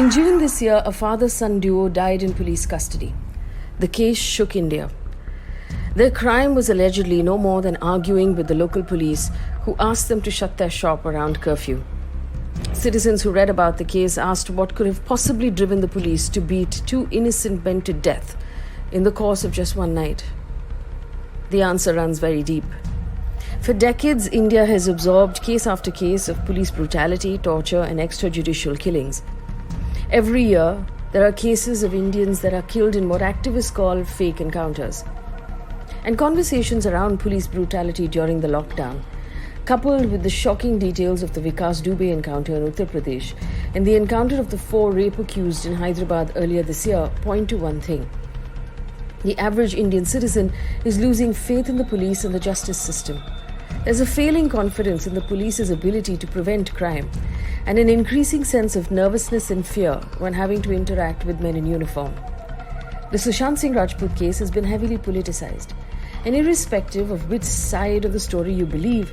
In June this year, a father-son duo died in police custody. The case shook India. Their crime was allegedly no more than arguing with the local police, who asked them to shut their shop around curfew. Citizens who read about the case asked what could have possibly driven the police to beat two innocent men to death in the course of just one night. The answer runs very deep. For decades, India has absorbed case after case of police brutality, torture, and extrajudicial killings. Every year, there are cases of Indians that are killed in what activists call fake encounters. And conversations around police brutality during the lockdown, coupled with the shocking details of the Vikas Dubey encounter in Uttar Pradesh and the encounter of the 4 rape accused in Hyderabad earlier this year, point to one thing. The average Indian citizen is losing faith in the police and the justice system. There's a failing confidence in the police's ability to prevent crime, and an increasing sense of nervousness and fear when having to interact with men in uniform. The Sushant Singh Rajput case has been heavily politicized, and irrespective of which side of the story you believe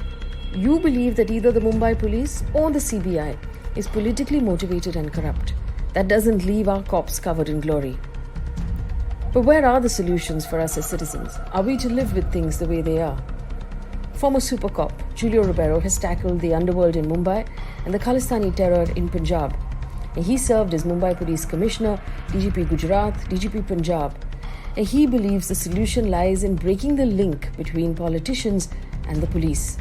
that either the Mumbai police or the CBI is politically motivated and corrupt. That doesn't leave our cops covered in glory. But where are the solutions for us as citizens? Are we to live with things the way they are? Former super cop Julio Ribiero has tackled the underworld in Mumbai and the Khalistani terror in Punjab. And he served as Mumbai Police Commissioner, DGP Gujarat, DGP Punjab. And he believes the solution lies in breaking the link between politicians and the police.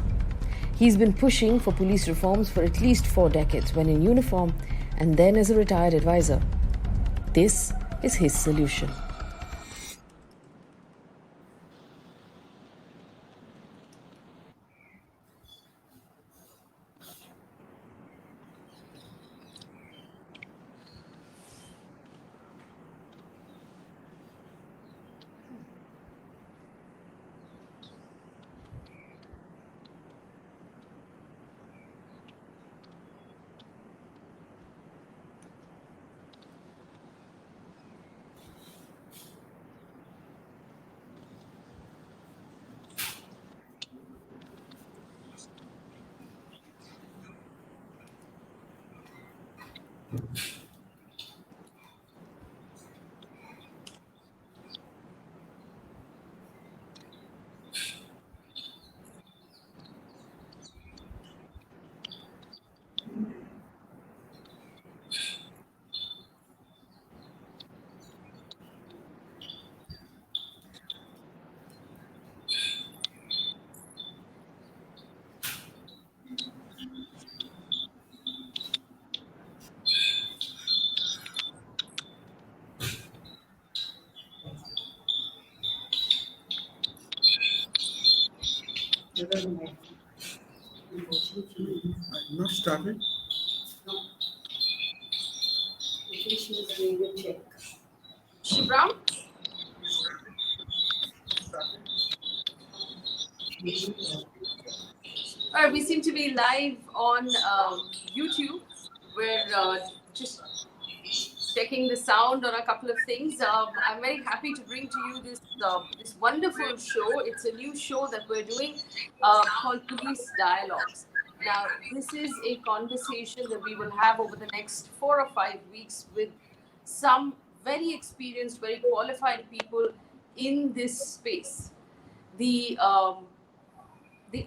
He's been pushing for police reforms for at least 4 decades, when in uniform and then as a retired advisor. This is his solution. Not started. Shibram? All right, we seem to be live on YouTube. We're just checking the sound on a couple of things. I'm very happy to bring to you this wonderful show. It's a new show that we're doing called Police Dialogues. Now, this is a conversation that we will have over the next 4 or 5 weeks with some very experienced, very qualified people in this space. The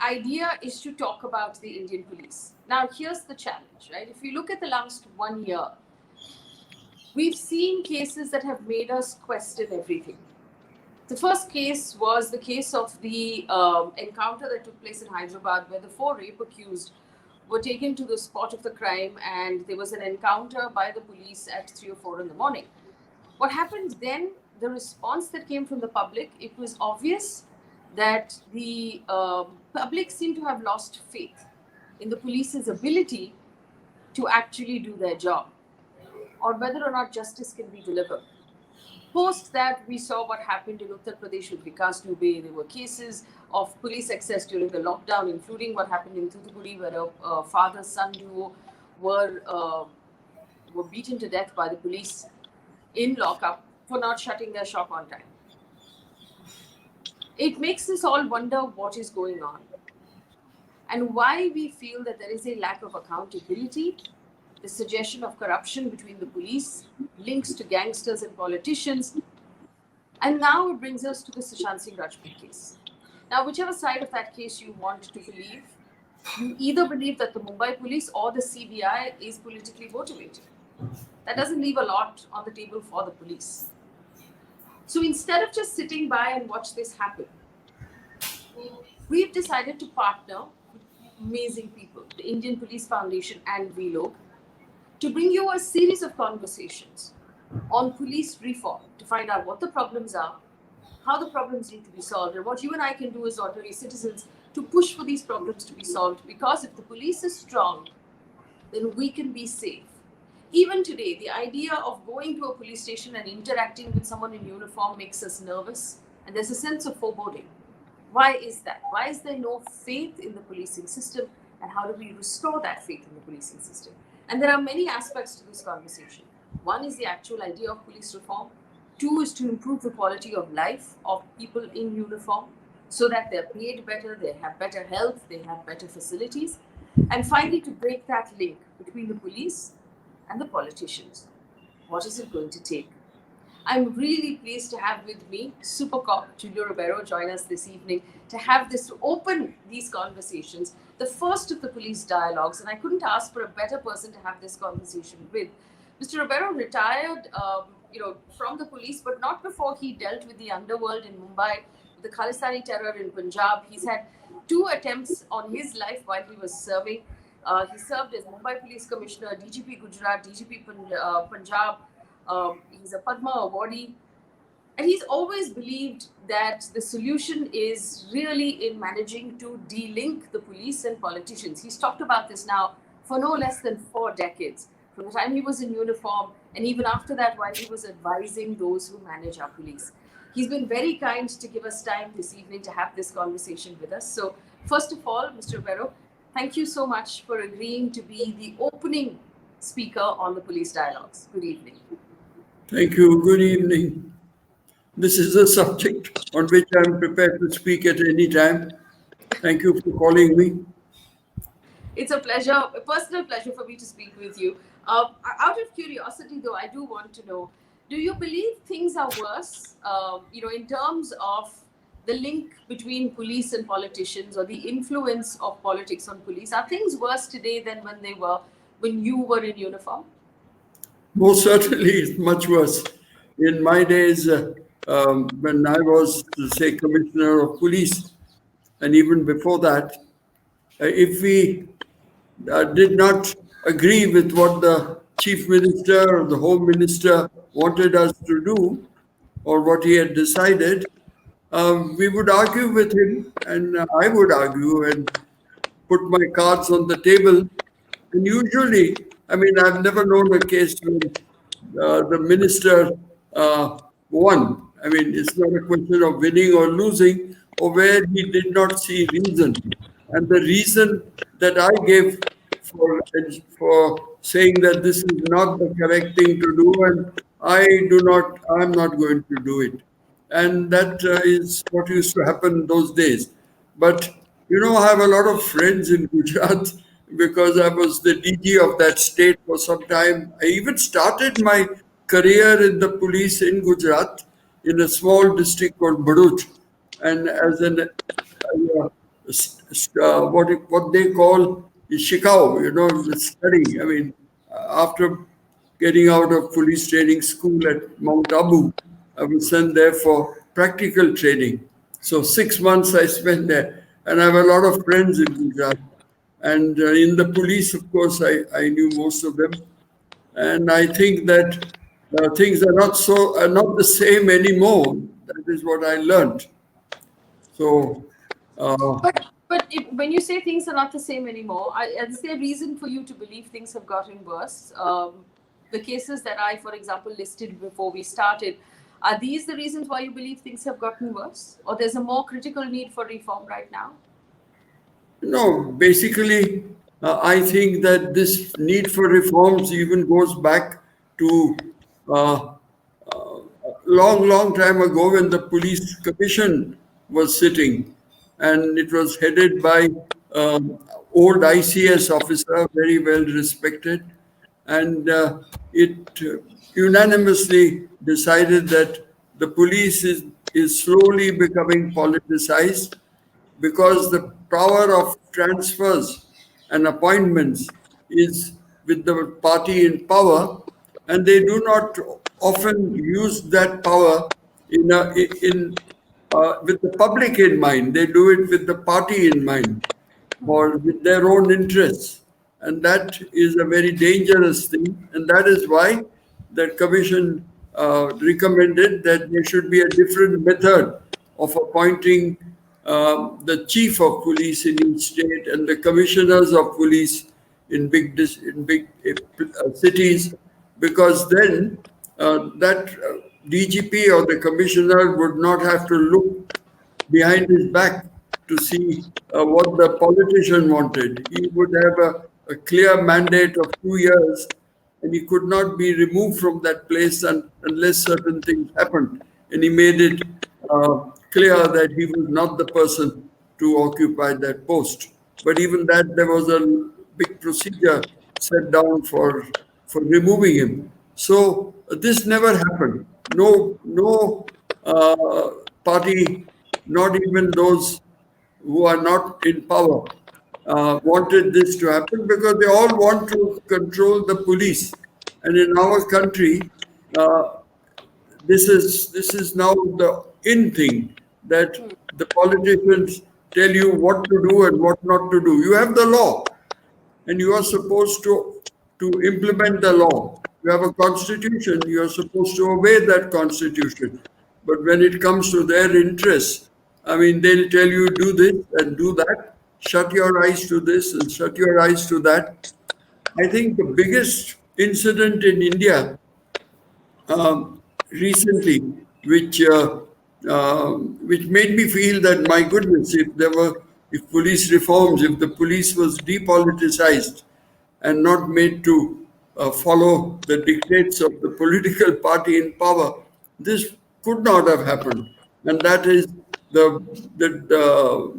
idea is to talk about the Indian police. Now, here's the challenge, right? If you look at the last 1 year, we've seen cases that have made us question everything. The first case was the case of the encounter that took place in Hyderabad, where the 4 rape accused were taken to the spot of the crime, and there was an encounter by the police at 3 or 4 in the morning. What happened then, the response that came from the public, it was obvious that the public seemed to have lost faith in the police's ability to actually do their job, or whether or not justice can be delivered. Post that, we saw what happened in Uttar Pradesh with Vikas Dubey. There were cases of police excess during the lockdown, including what happened in Thoothukudi, where a father-son duo were beaten to death by the police in lockup for not shutting their shop on time. It makes us all wonder what is going on and why we feel that there is a lack of accountability the suggestion of corruption between the police, links to gangsters and politicians, and now it brings us to the Sushant Singh Rajput case. Now, whichever side of that case you want to believe, you either believe that the Mumbai police or the CBI is politically motivated. That doesn't leave a lot on the table for the police. So instead of just sitting by and watch this happen, we've decided to partner with amazing people, the Indian Police Foundation and VLOG, to bring you a series of conversations on police reform to find out what the problems are, how the problems need to be solved, and what you and I can do as ordinary citizens to push for these problems to be solved. Because if the police is strong, then we can be safe. Even today, the idea of going to a police station and interacting with someone in uniform makes us nervous, and there's a sense of foreboding. Why is that? Why is there no faith in the policing system, and how do we restore that faith in the policing system? And there are many aspects to this conversation. One is the actual idea of police reform. Two is to improve the quality of life of people in uniform so that they're paid better, they have better health, they have better facilities. And finally, to break that link between the police and the politicians. What is it going to take? I'm really pleased to have with me Super Cop Julio Ribiero join us this evening to have this, to open these conversations, the first of the police dialogues. And I couldn't ask for a better person to have this conversation with. Mr. Ribiero retired from the police, but not before he dealt with the underworld in Mumbai, the Khalistani terror in Punjab. He's had 2 attempts on his life while he was serving. He served as Mumbai Police Commissioner, DGP Gujarat, DGP Punjab. He's a Padma awardee. And he's always believed that the solution is really in managing to de-link the police and politicians. He's talked about this now for no less than 4 decades, from the time he was in uniform and even after that while he was advising those who manage our police. He's been very kind to give us time this evening to have this conversation with us. So first of all, Mr. Ribiero, thank you so much for agreeing to be the opening speaker on the Police Dialogues. Good evening. Thank you. Good evening. This is a subject on which I'm prepared to speak at any time. Thank you for calling me. It's a pleasure, a personal pleasure for me to speak with you. Out of curiosity, though, I do want to know, do you believe things are worse, in terms of the link between police and politicians or the influence of politics on police? Are things worse today than when you were in uniform? Most certainly, it's much worse. In my days, when I was, say, Commissioner of Police, and even before that, if we did not agree with what the Chief Minister or the Home Minister wanted us to do, or what he had decided, we would argue with him, and I would argue and put my cards on the table. And usually, I mean, I've never known a case when the minister won. I mean, it's not a question of winning or losing, or where he did not see reason. And the reason that I gave for saying that this is not the correct thing to do, and I'm not going to do it. And that is what used to happen those days. But I have a lot of friends in Gujarat because I was the DG of that state for some time. I even started my career in the police in Gujarat in a small district called Bharuch, and as an what they call shikau, study. I mean, after getting out of police training school at Mount Abu, I was sent there for practical training. So 6 months I spent there, and I have a lot of friends in Gujarat. And in the police, of course, I knew most of them. And I think that things are not the same anymore. That is what I learned. So. When you say things are not the same anymore, is there a reason for you to believe things have gotten worse? The cases that I, for example, listed before we started, are these the reasons why you believe things have gotten worse? Or there's a more critical need for reform right now? No, basically, I think that this need for reforms even goes back to long time ago when the police commission was sitting, and it was headed by old ICS officer, very well respected, and it unanimously decided that the police is slowly becoming politicized because the power of transfers and appointments is with the party in power, and they do not often use that power with the public in mind. They do it with the party in mind or with their own interests. And that is a very dangerous thing. And that is why the commission recommended that there should be a different method of appointing the chief of police in each state and the commissioners of police in big cities, because then that DGP or the commissioner would not have to look behind his back to see what the politician wanted. He would have a clear mandate of 2 years, and he could not be removed from that place unless certain things happened. And he made it clear that he was not the person to occupy that post. But even that, there was a big procedure set down for removing him. So this never happened. No party, not even those who are not in power, wanted this to happen because they all want to control the police. And in our country, this is now the in thing that the politicians tell you what to do and what not to do. You have the law, and you are supposed to implement the law. You have a constitution, you are supposed to obey that constitution. But when it comes to their interests, I mean, they'll tell you do this and do that, shut your eyes to this and shut your eyes to that. I think the biggest incident in India recently, which made me feel that, my goodness, if police reforms, if the police was depoliticized and not made to follow the dictates of the political party in power, this could not have happened. And that is the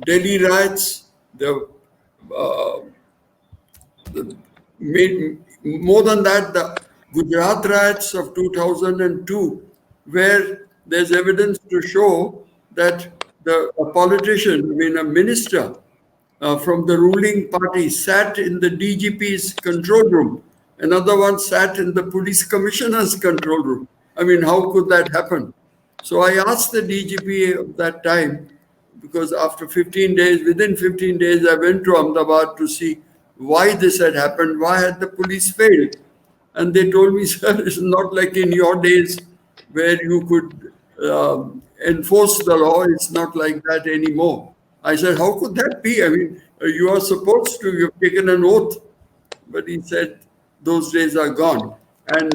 Delhi riots, more than that, the Gujarat riots of 2002, where there's evidence to show that a politician, I mean a minister from the ruling party, sat in the DGP's control room. Another one sat in the police commissioner's control room. I mean, how could that happen? So I asked the DGP of that time, because after 15 days, within 15 days, I went to Ahmedabad to see why this had happened, why had the police failed. And they told me, sir, it's not like in your days where you could enforce the law. It's not like that anymore. I said, how could that be? I mean, you are supposed to, you've taken an oath. But he said, those days are gone. And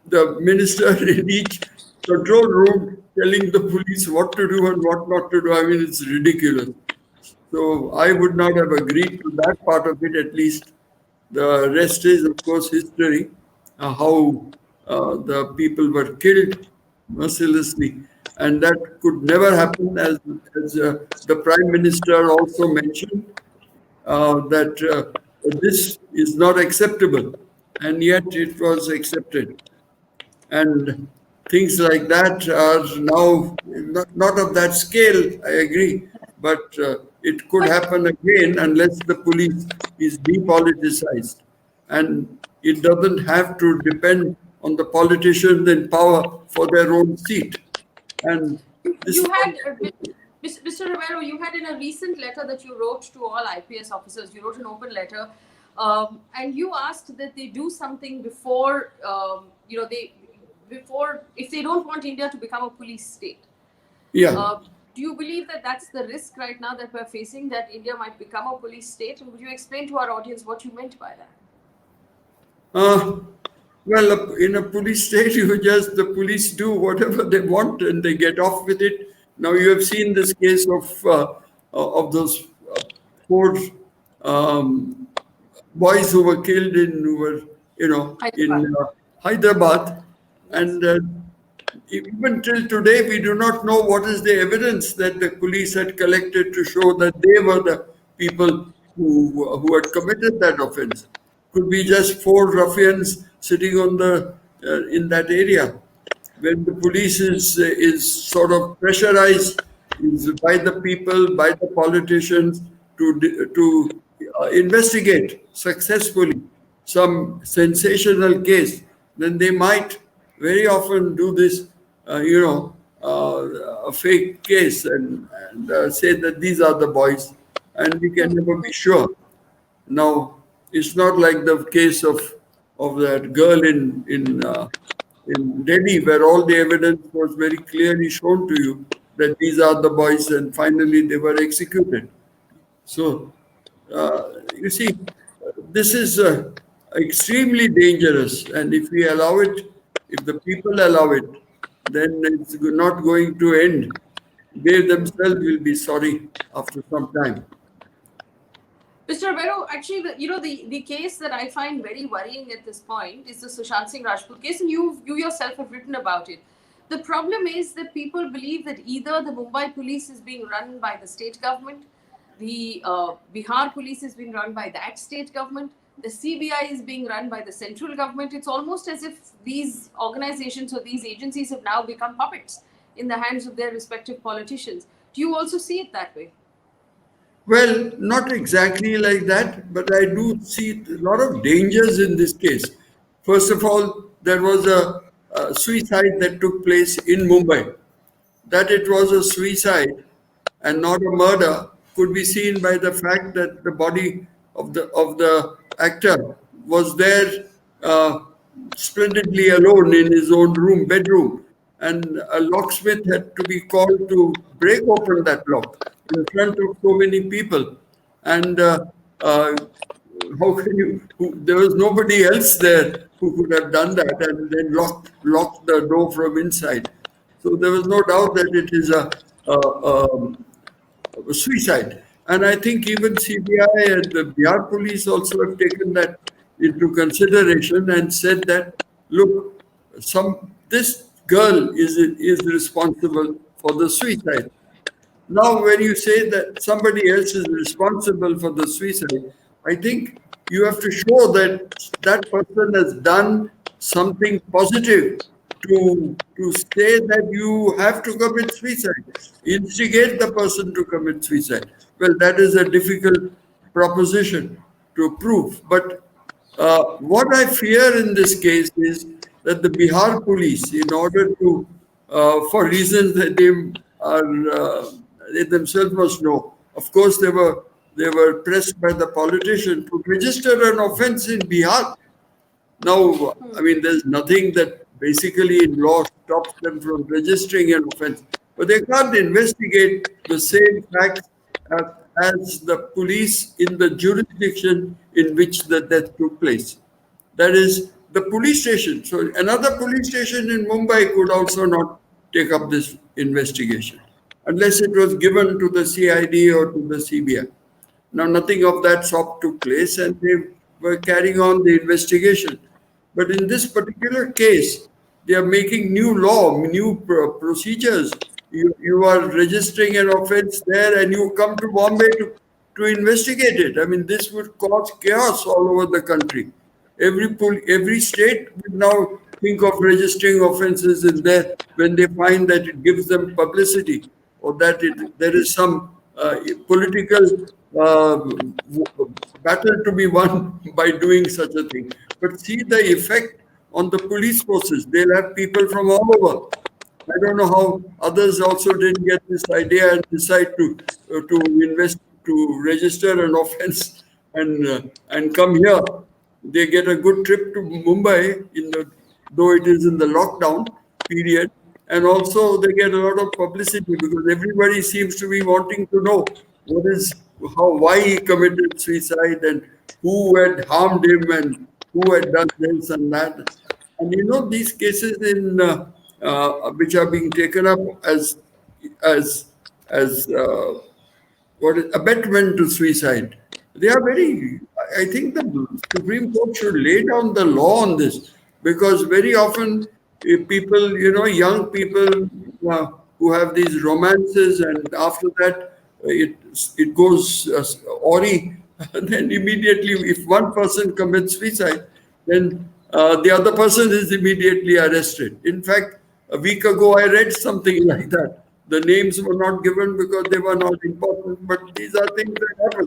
the minister in each control room telling the police what to do and what not to do, I mean, it's ridiculous. So I would not have agreed to that part of it, at least. The rest is, of course, history, how the people were killed mercilessly. And that could never happen, as the Prime Minister also mentioned, that this is not acceptable. And yet it was accepted. And things like that are now not of that scale, I agree, but it could happen again unless the police is depoliticized. And it doesn't have to depend on the politicians in power for their own seat. And this you had, Mr. Ribiero, you had in a recent letter that you wrote to all IPS officers, you wrote an open letter, and you asked that they do something before, if they don't want India to become a police state. Yeah. Do you believe that that's the risk right now that we're facing, that India might become a police state? Would you explain to our audience what you meant by that? Well, in a police state, the police do whatever they want and they get off with it. Now, you have seen this case of those four boys who were killed in Hyderabad. And even till today, we do not know what is the evidence that the police had collected to show that they were the people who had committed that offense. could be just four ruffians sitting on the in that area. When the police is sort of pressurized is by the people, by the politicians to investigate successfully some sensational case, then they might very often do this, a fake case and say that these are the boys, and we can never be sure. Now, it's not like the case of that girl in Delhi, where all the evidence was very clearly shown to you that these are the boys, and finally they were executed. So, you see, this is extremely dangerous, and if we allow it, if the people allow it, then it's not going to end. They themselves will be sorry after some time. Mr. Ribiero, actually, the case that I find very worrying at this point is the Sushant Singh Rajput case, and you yourself have written about it. The problem is that people believe that either the Mumbai police is being run by the state government, the Bihar police is being run by that state government, the CBI is being run by the central government. It's almost as if these organizations or these agencies have now become puppets in the hands of their respective politicians. Do you also see it that way? Well, not exactly like that, but I do see a lot of dangers in this case. First of all, there was a suicide that took place in Mumbai. That it was a suicide and not a murder could be seen by the fact that the body of the actor was there splendidly alone in his own bedroom, and a locksmith had to be called to break open that lock in front of so many people. And how can you? There was nobody else there who could have done that, and then locked the door from inside. So there was no doubt that it is a suicide. And I think even CBI and the Bihar police also have taken that into consideration and said that, look, this girl is responsible for the suicide. Now, when you say that somebody else is responsible for the suicide, I think you have to show that that person has done something positive to say that you have to commit suicide, instigate the person to commit suicide. Well, that is a difficult proposition to prove. But what I fear in this case is that the Bihar police, in order to, for reasons that they themselves must know, of course, they were pressed by the politician to register an offense in Bihar. Now, I mean, there's nothing that basically in law stops them from registering an offense, but they can't investigate the same facts as the police in the jurisdiction in which the death took place. That is the police station. So another police station in Mumbai could also not take up this investigation unless it was given to the CID or to the CBI. Now, nothing of that sort took place, and they were carrying on the investigation. But in this particular case, they are making new law, new procedures. You are registering an offense there, and you come to Bombay to investigate it. I mean, this would cause chaos all over the country. Every state would now think of registering offenses in there when they find that it gives them publicity, or that there is some political battle to be won by doing such a thing. But see the effect on the police forces. They'll have people from all over. I don't know how others also didn't get this idea and decide to invest, to register an offense and come here. They get a good trip to Mumbai though it is in the lockdown period, and also they get a lot of publicity because everybody seems to be wanting to know why he committed suicide and who had harmed him and who had done this and that. And these cases which are being taken up as what is abetment to suicide. They are very. I think the Supreme Court should lay down the law on this, because very often people, young people who have these romances, and after that it goes awry, And then immediately, if one person commits suicide, then the other person is immediately arrested. In fact, a week ago, I read something like that. The names were not given because they were not important, but these are things that happen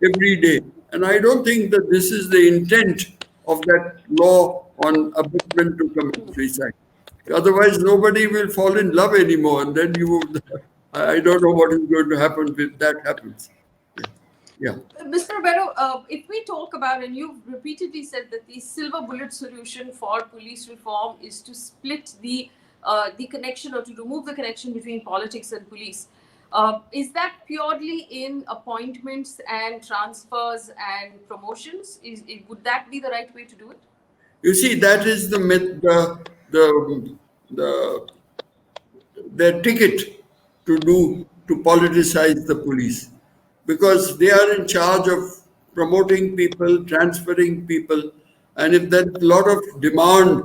every day. And I don't think that this is the intent of that law on abetment to commit suicide. Otherwise, nobody will fall in love anymore, and then you would. I don't know what is going to happen if that happens. Yeah. Mr. Ribiero, if we talk about, and you've repeatedly said that the silver bullet solution for police reform is to split the connection, or to remove the connection between politics and police. Is that purely in appointments and transfers and promotions? Would that be the right way to do it? You see, that is the myth, the their ticket to politicize the police, because they are in charge of promoting people, transferring people, and if there's a lot of demand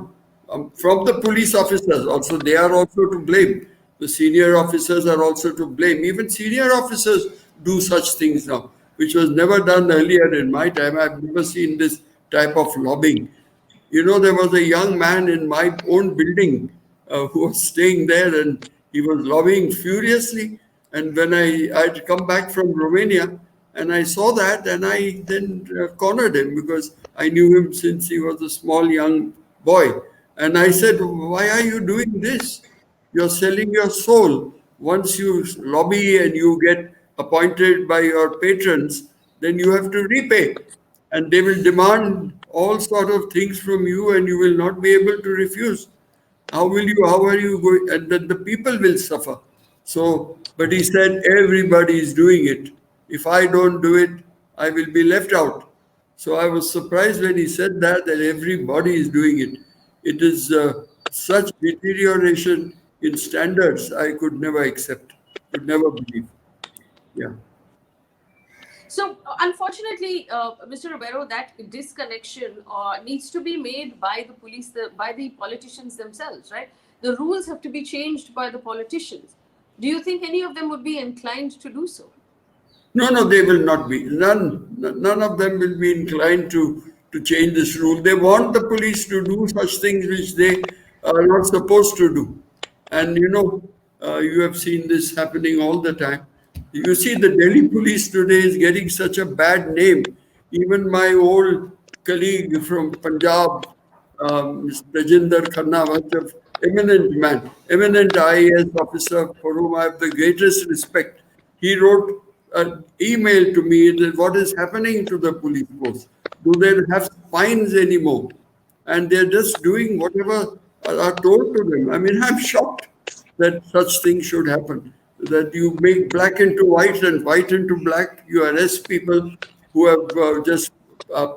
from the police officers, also they are also to blame. The senior officers are also to blame. Even senior officers do such things now, which was never done earlier in my time. I've never seen this type of lobbying. You know, there was a young man in my own building who was staying there, and he was lobbying furiously. And when I'd come back from Romania, and I saw that, and I then cornered him because I knew him since he was a small young boy. And I said, "Why are you doing this? You're selling your soul. Once you lobby and you get appointed by your patrons, then you have to repay, and they will demand all sort of things from you, and you will not be able to refuse. How are you going? And then the people will suffer." So, but he said, everybody is doing it. If I don't do it, I will be left out. So I was surprised when he said that everybody is doing it. It is such deterioration in standards I could never accept, could never believe. Yeah. So, unfortunately, Mr. Ribiero, that disconnection needs to be made by the police, by the politicians themselves, right? The rules have to be changed by the politicians. Do you think any of them would be inclined to do so? No, they will not be. None of them will be inclined to change this rule. They want the police to do such things which they are not supposed to do. And you have seen this happening all the time. You see, the Delhi police today is getting such a bad name. Even my old colleague from Punjab, Mr. Rajinder Khanna, was an eminent man, eminent IAS officer for whom I have the greatest respect. He wrote an email to me that what is happening to the police force? Do they have spines anymore? And they're just doing whatever are told to them. I mean, I'm shocked that such things should happen. That you make black into white and white into black. You arrest people who have just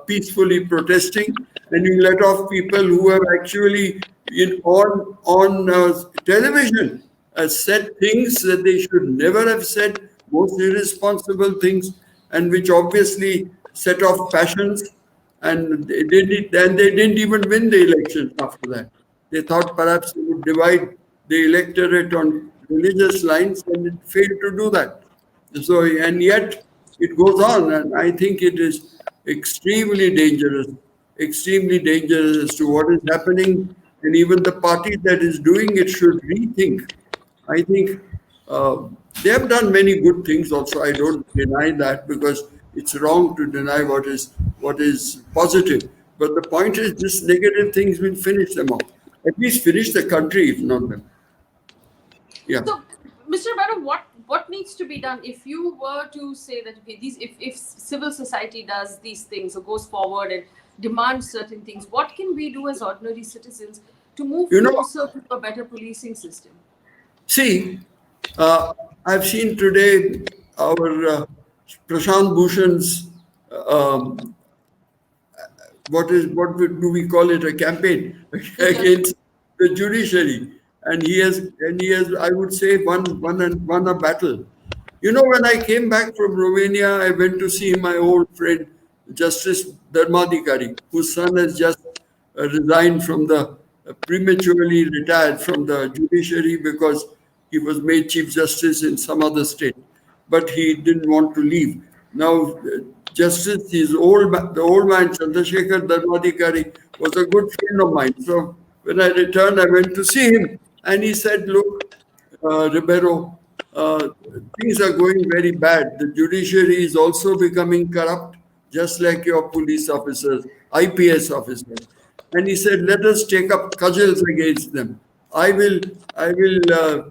peacefully protesting, and you let off people who have actually on television said things that they should never have said, most irresponsible things, and which obviously set off passions. And they didn't even win the election after that. They thought perhaps they would divide the electorate on religious lines, and it failed to do that. So, and yet it goes on, and I think it is extremely dangerous as to what is happening, and even the party that is doing it should rethink. I think they have done many good things also. I don't deny that, because it's wrong to deny what is positive. But the point is, this negative things will finish them off. At least finish the country, if not them. Yeah. So, Mr. Ribiero, what needs to be done if you were to say that, okay, if civil society does these things or goes forward and demands certain things, what can we do as ordinary citizens to move closer to a better policing system? See, I've seen today our Prashant Bhushan's what do we call it, a campaign against the judiciary, and he has I would say won a battle. When I came back from Romania, I went to see my old friend Justice Dharmadhikari, whose son has just resigned from the prematurely retired from the judiciary because he was made Chief Justice in some other state, but he didn't want to leave. Now, Justice, the old man, Chandrasekhar Dharmadhikari, was a good friend of mine. So when I returned, I went to see him, and he said, "Look, Ribeiro, things are going very bad. The judiciary is also becoming corrupt, just like your police officers, IPS officers." And he said, "Let us take up cudgels against them. I will, I will, uh,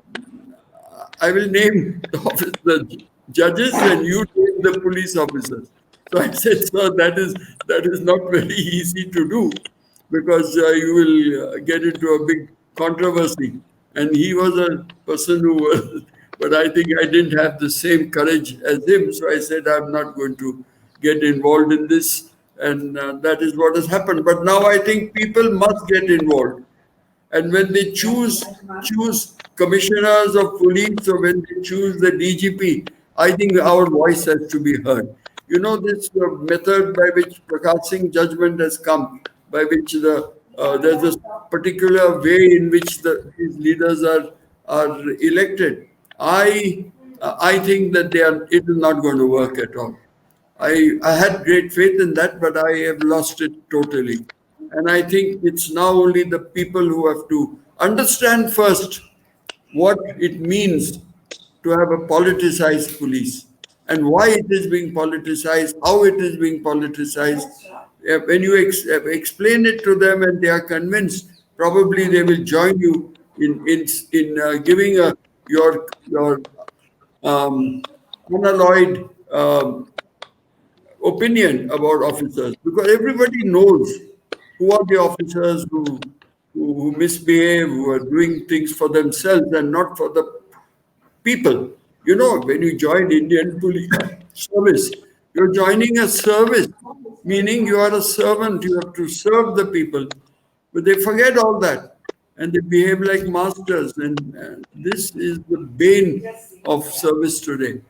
I will name the judges, and you name the police officers." So I said, "Sir, that is not very easy to do, because you will get into a big controversy." And he was a person who was, but I think I didn't have the same courage as him. So I said, "I'm not going to get involved in this." And that is what has happened. But now I think people must get involved. And when they choose commissioners of police, or when they choose the DGP, I think our voice has to be heard. You know, this method by which Prakash Singh judgment has come, by which there's a particular way in which these leaders are elected. I think that it is not going to work at all. I had great faith in that, but I have lost it totally. And I think it's now only the people who have to understand first what it means to have a politicized police, and why it is being politicized, how it is being politicized. When you explain it to them and they are convinced, probably they will join you in giving your unalloyed opinion about officers, because everybody knows who are the officers who misbehave, who are doing things for themselves and not for the people. You know, when you join Indian police service, you're joining a service, meaning you are a servant, you have to serve the people. But they forget all that, and they behave like masters. And this is the bane of service today.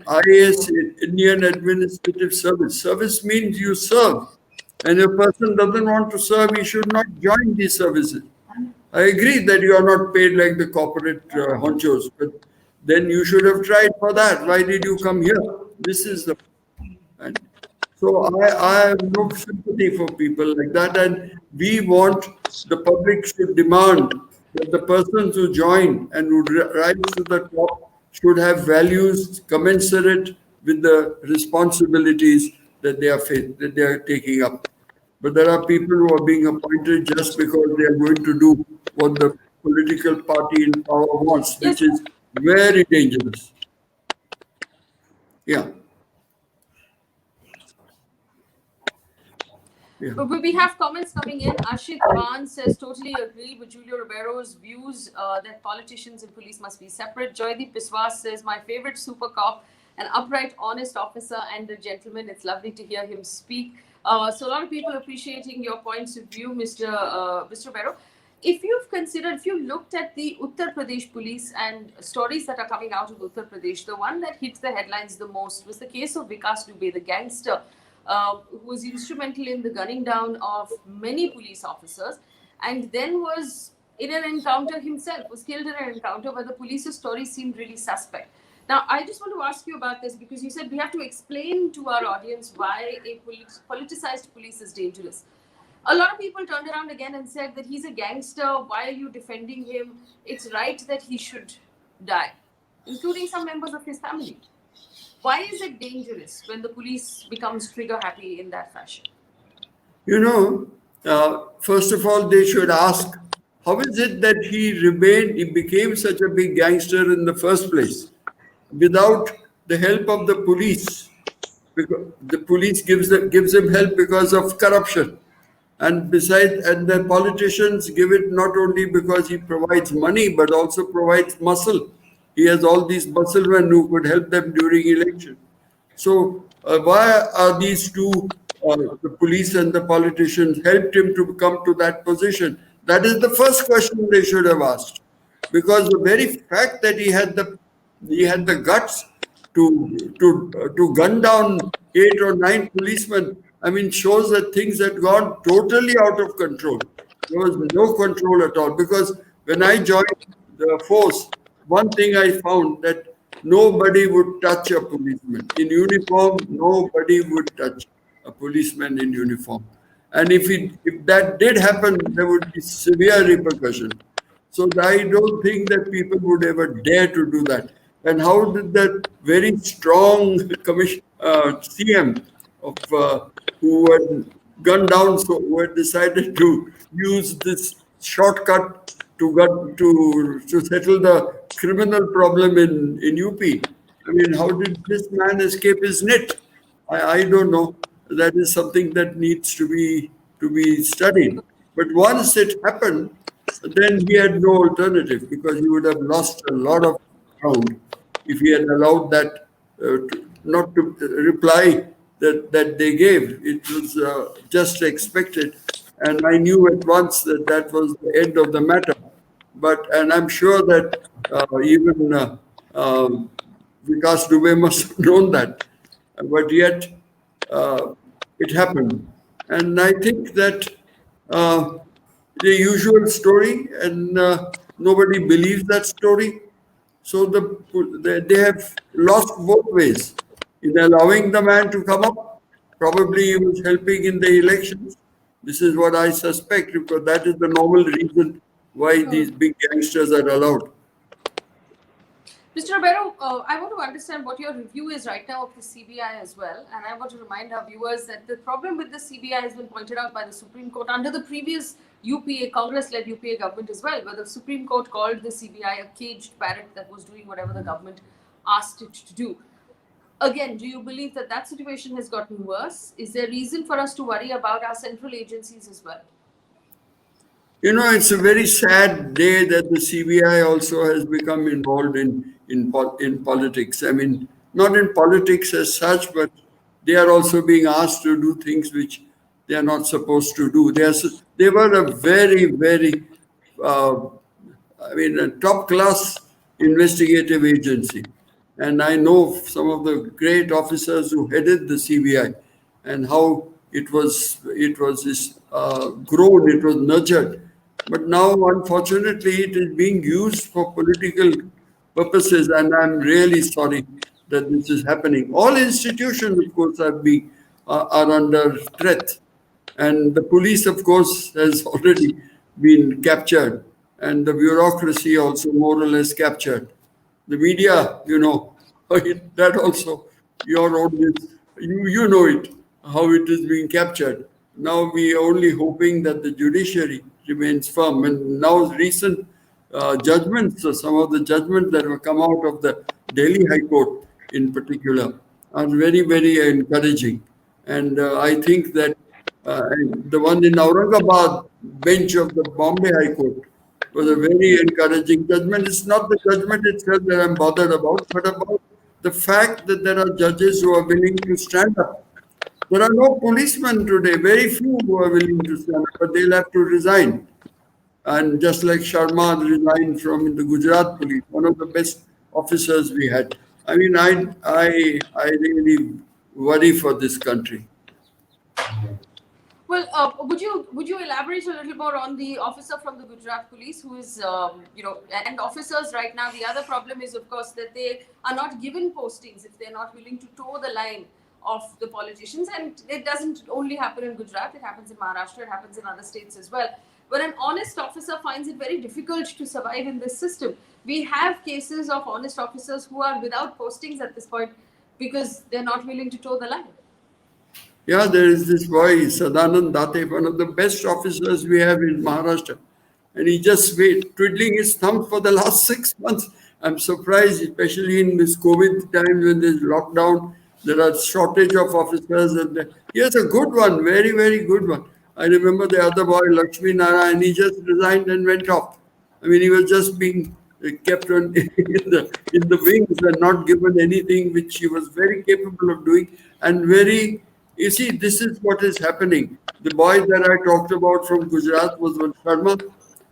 IAS, Indian Administrative Service. Service means you serve. And if a person doesn't want to serve, he should not join these services. I agree that you are not paid like the corporate honchos, but then you should have tried for that. Why did you come here? This is the. And so I have no sympathy for people like that, and we want the public should demand that the persons who join and who rise to the top should have values commensurate with the responsibilities that they are taking up. But there are people who are being appointed just because they are going to do what the political party in power wants, which is very dangerous. Yeah. Yeah. But we have comments coming in. Ashit Khan says, totally agree with Julio Ribiero's views that politicians and police must be separate. Joydeep Biswas says, my favorite super cop, an upright, honest officer and a gentleman. It's lovely to hear him speak. So a lot of people appreciating your points of view, Mr. Ribiero. If you looked at the Uttar Pradesh police and stories that are coming out of Uttar Pradesh, the one that hit the headlines the most was the case of Vikas Dubey, the gangster who was instrumental in the gunning down of many police officers, and then was in an encounter himself, was killed in an encounter where the police's story seemed really suspect. Now, I just want to ask you about this because you said we have to explain to our audience why a politicized police is dangerous. A lot of people turned around again and said that he's a gangster. Why are you defending him? It's right that he should die, including some members of his family. Why is it dangerous when the police becomes trigger happy in that fashion? You know, first of all, they should ask, how is it that he became such a big gangster in the first place without the help of the police? Because the police gives him help because of corruption. And besides, and the politicians give it not only because he provides money, but also provides muscle. He has all these musclemen who could help them during election. So why are these two, the police and the politicians, helped him to come to that position? That is the first question they should have asked. Because the very fact that he had the guts to gun down 8 or 9 policemen, I mean, shows that things had gone totally out of control. There was no control at all. Because when I joined the force, one thing I found that nobody would touch a policeman. In uniform, nobody would touch a policeman in uniform. And if that did happen, there would be severe repercussion. So I don't think that people would ever dare to do that. And how did that very strong CM of who had gunned down, so who had decided to use this shortcut to settle the criminal problem in UP? I mean, how did this man escape his net? I don't know. That is something that needs to be studied. But once it happened, then he had no alternative because he would have lost a lot of ground if he had allowed that not to reply that they gave. It was just expected, and I knew at once that that was the end of the matter. And I'm sure that even Vikas Dubey must have known that, but yet uh, it happened. And I think that uh, the usual story, and nobody believes that story. So they have lost both ways. In allowing the man to come up, probably he was helping in the elections. This is what I suspect, because that is the normal reason why these big gangsters are allowed. Mr. Ribiero, I want to understand what your review is right now of the CBI as well. And I want to remind our viewers that the problem with the CBI has been pointed out by the Supreme Court under the previous UPA, Congress-led UPA government as well, where the Supreme Court called the CBI a caged parrot that was doing whatever the government asked it to do. Again, do you believe that that situation has gotten worse? Is there reason for us to worry about our central agencies as well? You know, it's a very sad day that the CBI also has become involved in politics. I mean, not in politics as such, but they are also being asked to do things which they are not supposed to do. They were a very, very, a top class investigative agency. And I know some of the great officers who headed the CBI and how it was grown, it was nurtured. But now, unfortunately, it is being used for political purposes, and I'm really sorry that this is happening. All institutions, of course, are under threat, and the police, of course, has already been captured, and the bureaucracy also more or less captured. The media, that also your own you know it, how it is being captured. Now we are only hoping that the judiciary remains firm. And now recent judgments, so some of the judgments that have come out of the Delhi High Court in particular are very, very encouraging. And I think that the one in Aurangabad bench of the Bombay High Court was a very encouraging judgment. It's not the judgment itself that I'm bothered about, but about the fact that there are judges who are willing to stand up. There are no policemen today, very few who are willing to stand up, but they'll have to resign. And just like Sharma resigned from the Gujarat police, one of the best officers we had. I mean, I really worry for this country. Well, would you elaborate a little more on the officer from the Gujarat police who is, and officers right now? The other problem is, of course, that they are not given postings if they're not willing to toe the line of the politicians. And it doesn't only happen in Gujarat, it happens in Maharashtra, it happens in other states as well. But an honest officer finds it very difficult to survive in this system. We have cases of honest officers who are without postings at this point because they're not willing to toe the line. Yeah, there is this boy, Sadanand Date, one of the best officers we have in Maharashtra. And he just twiddling his thumb for the last 6 months. I'm surprised, especially in this COVID time when there's lockdown, there are shortage of officers. And he has a good one, very, very good one. I remember the other boy, Lakshmi Narayan, he just resigned and went off. I mean, he was just being kept in the wings and not given anything which he was very capable of doing and very. You see, this is what is happening. The boy that I talked about from Gujarat was one Sharma,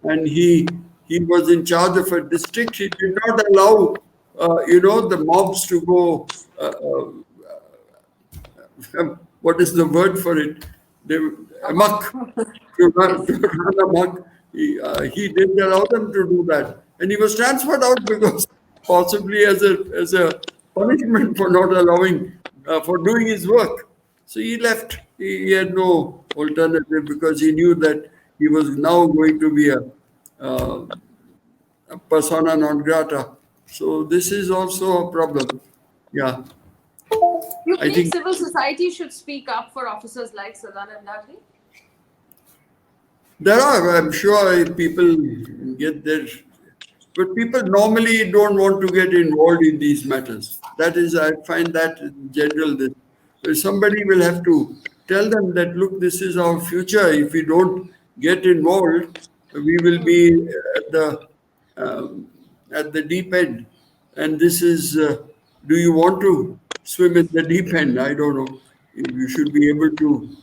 and he was in charge of a district. He did not allow, the mobs to go. What is the word for it? Amok. To run amok. He didn't allow them to do that, and he was transferred out because possibly as a punishment for not allowing for doing his work. So he left. He had no alternative because he knew that he was now going to be uh, a persona non grata. So this is also a problem. Yeah, You I think think civil society should speak up for officers like Sadanand Dadri? there are. I'm sure people get their, but people normally don't want to get involved in these matters. That is, I find that in general that somebody will have to tell them that look, this is our future. If we don't get involved, we will be at the um, at the deep end. And this is, do you want to swim in the deep end? I don't know. You should be able to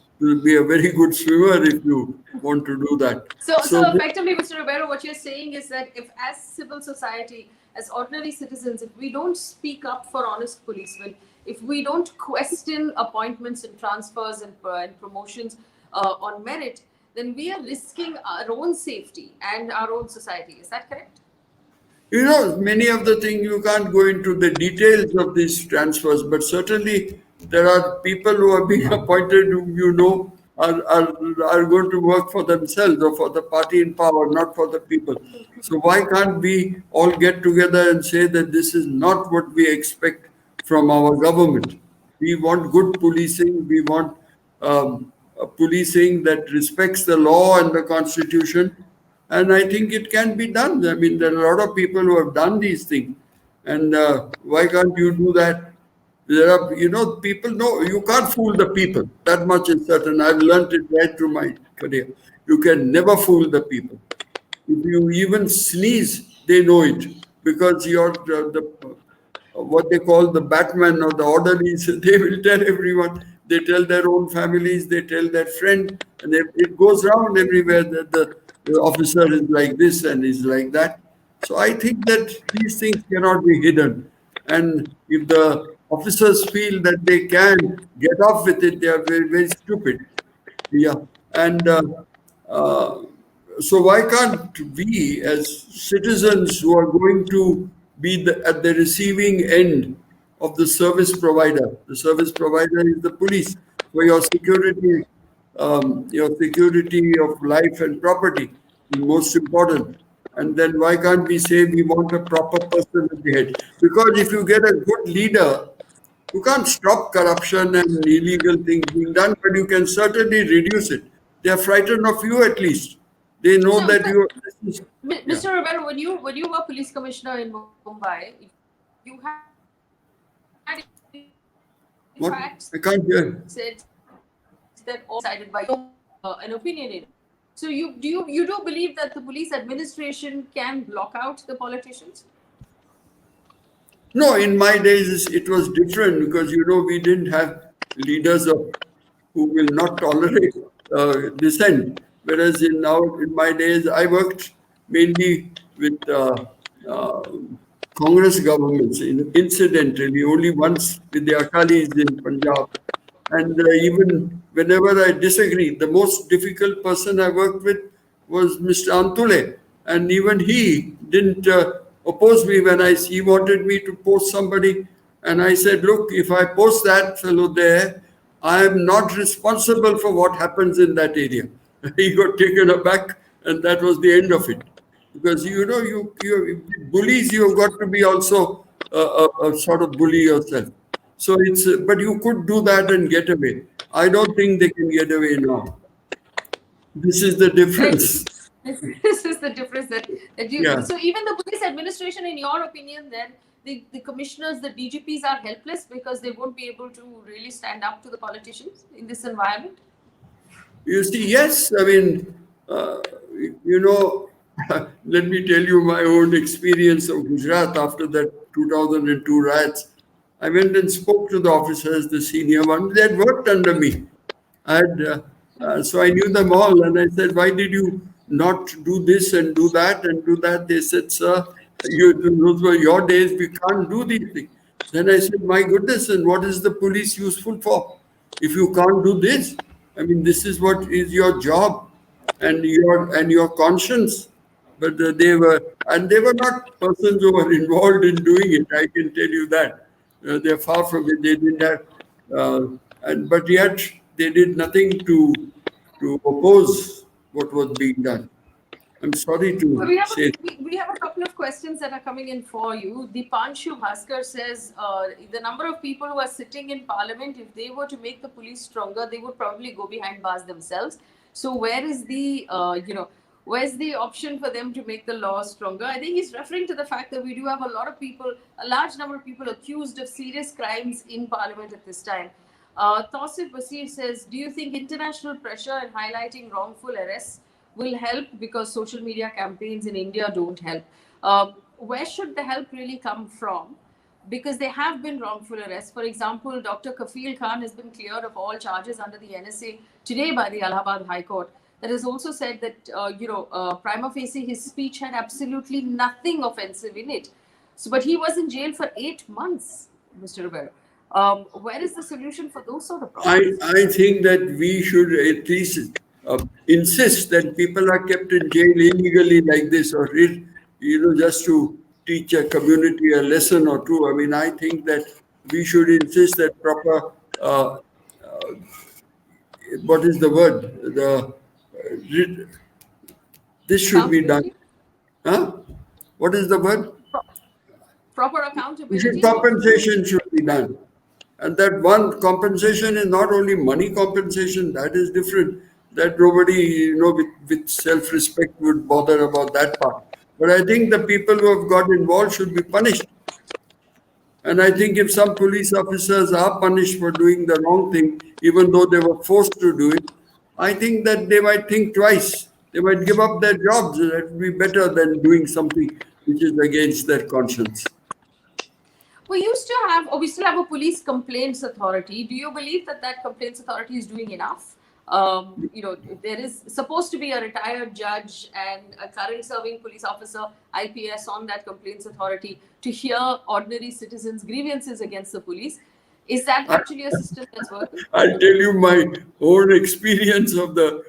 be a very good swimmer if you want to do that. So effectively, Mr. Ribiero, what you're saying is that if, as civil society, as ordinary citizens, if we don't speak up for honest policemen, if we don't question appointments and transfers and promotions on merit, then we are risking our own safety and our own society. Is that correct? You know, many of the things you can't go into the details of these transfers, but certainly there are people who are being appointed whom you know are going to work for themselves or for the party in power, not for the people. So why can't we all get together and say that this is not what we expect from our government? We want good policing. We want a policing that respects the law and the constitution, and I think it can be done. I mean, there are a lot of people who have done these things. And why can't you do that? There are, people know you can't fool the people. That much is certain. I've learned it right through my career. You can never fool the people. If you even sneeze, they know it because you're what they call the Batman or the orderlies. They will tell everyone. They tell their own families. They tell their friend, and it goes around everywhere that the officer is like this and is like that. So I think that these things cannot be hidden. And if the officers feel that they can get off with it, they are very, very stupid. Yeah. And uh, so why can't we, as citizens who are going to be at the receiving end of the service provider is the police for your security of life and property is most important. And then why can't we say we want a proper person at the head? Because if you get a good leader, you can't stop corruption and illegal things being done, but you can certainly reduce it. They are frightened of you at least. They know So, that you. Yeah. Mr. Ribeiro, when you were police commissioner in Mumbai, you had in What? fact I can't hear. said that all decided by an opinionated. So you do believe that the police administration can block out the politicians? No, in my days it was different because we didn't have leaders who will not tolerate dissent. Whereas in my days I worked mainly with uh, Congress governments. Incidentally, only once with the Akalis in Punjab. And even whenever I disagreed, the most difficult person I worked with was Mr. Antule. And even he didn't oppose me when he wanted me to post somebody. And I said, look, if I post that fellow there, I am not responsible for what happens in that area. He got taken aback, and that was the end of it. Because you bullies, you've got to be also a sort of bully yourself. So but you could do that and get away. I don't think they can get away now. This is the difference. This is the difference that you. Yeah. So even the police administration, in your opinion, then the commissioners, the DGPs are helpless because they won't be able to really stand up to the politicians in this environment. You see, yes, I mean, you know, let me tell you my own experience of Gujarat after that 2002 riots. I went and spoke to the officers, the senior ones. They had worked under me. So I knew them all, and I said, "Why did you not do this and do that and do that?" They said, "Sir, those were your days. We can't do these things." Then I said, "My goodness, and what is the police useful for? If you can't do this, I mean, this is what is your job and your conscience, but they were not persons who were involved in doing it. I can tell you that. They're far from it. They didn't have, but yet they did nothing to oppose what was being done. I'm sorry Well, to say. we have a couple of questions that are coming in for you. Dipanshu Bhaskar says the number of people who are sitting in parliament, if they were to make the police stronger, they would probably go behind bars themselves. So where is the where's the option for them to make the law stronger? I think he's referring to the fact that we do have a lot of people, a large number of people accused of serious crimes in parliament at this time. Tausif Basir says, do you think international pressure and highlighting wrongful arrests will help, because social media campaigns in India don't help? Where should the help really come from? Because there have been wrongful arrests. For example, Dr. Kafil Khan has been cleared of all charges under the NSA today by the Allahabad High Court. That has also said that, prima facie, his speech had absolutely nothing offensive in it. So, but he was in jail for 8 months, Mr. Ribiero. Where is the solution for those sort of problems? I think that we should at least insist that people are kept in jail illegally like this, or just to teach a community a lesson or two. I mean, I think that we should insist that proper. What is the word? This should be done. Huh? What is the word? Proper accountability. Compensation should be done. And that one compensation is not only money compensation, that is different. That nobody, with self-respect would bother about that part. But I think the people who have got involved should be punished. And I think if some police officers are punished for doing the wrong thing, even though they were forced to do it, I think that they might think twice. They might give up their jobs. That would be better than doing something which is against their conscience. We used to have, or we still have, a police complaints authority. Do you believe that that complaints authority is doing enough? There is supposed to be a retired judge and a current serving police officer, IPS, on that complaints authority to hear ordinary citizens' grievances against the police. Is that actually a system that's working? I'll tell you my own experience of the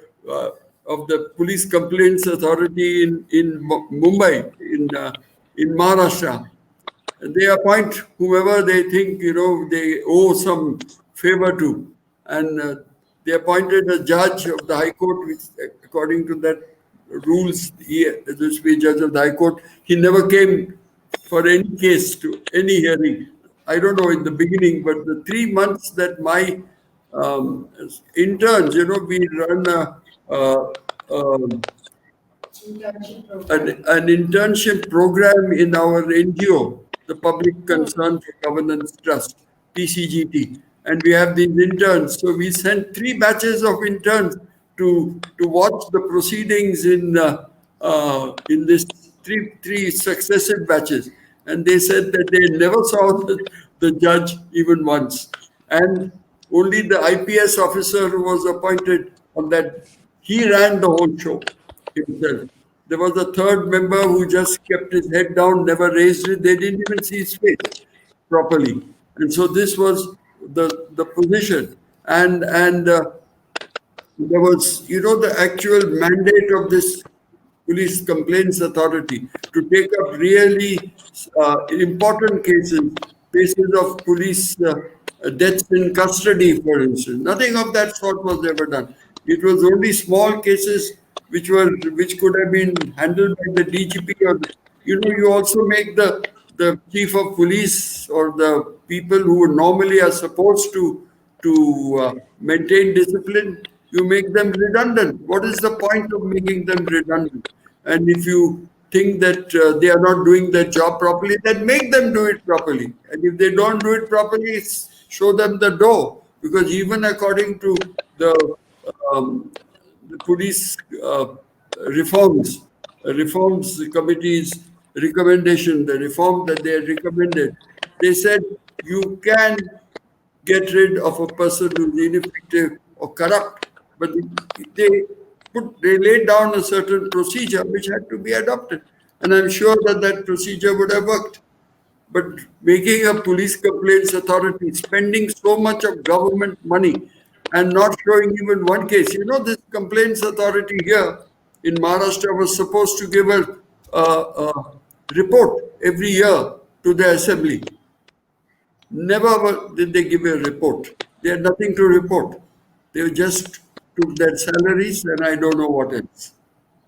police complaints authority in Mumbai, in Maharashtra. They appoint whoever they think they owe some favor to, and they appointed a judge of the High Court, which, according to that rules, this be judge of the High Court. He never came for any case to any hearing. I don't know in the beginning, but the 3 months that my interns, we run an internship program in our NGO, the Public Concern for Governance Trust, PCGT, and we have these interns. So we sent 3 batches of interns to watch the proceedings in this three successive batches, and they said that they never saw the judge even once, and only the IPS officer who was appointed on that, he ran the whole show himself. There was a third member who just kept his head down, never raised it. They didn't even see his face properly. And so this was the position. And there was, the actual mandate of this police complaints authority to take up really important cases of police deaths in custody, for instance. Nothing of that sort was ever done. It was only small cases which could have been handled by the DGP, or you also make the chief of police or the people who normally are supposed to maintain discipline, you make them redundant. What is the point of making them redundant? And if you think that they are not doing their job properly, then make them do it properly. And if they don't do it properly, show them the door. Because even according to the police reforms committee's recommendation, the reform that they recommended, they said you can get rid of a person who's ineffective or corrupt, but they laid down a certain procedure which had to be adopted, and I'm sure that procedure would have worked. But making a police complaints authority, spending so much of government money and not showing even one case. This complaints authority here in Maharashtra was supposed to give a report every year to the assembly. Never did they give a report. They had nothing to report. They just took their salaries and I don't know what else.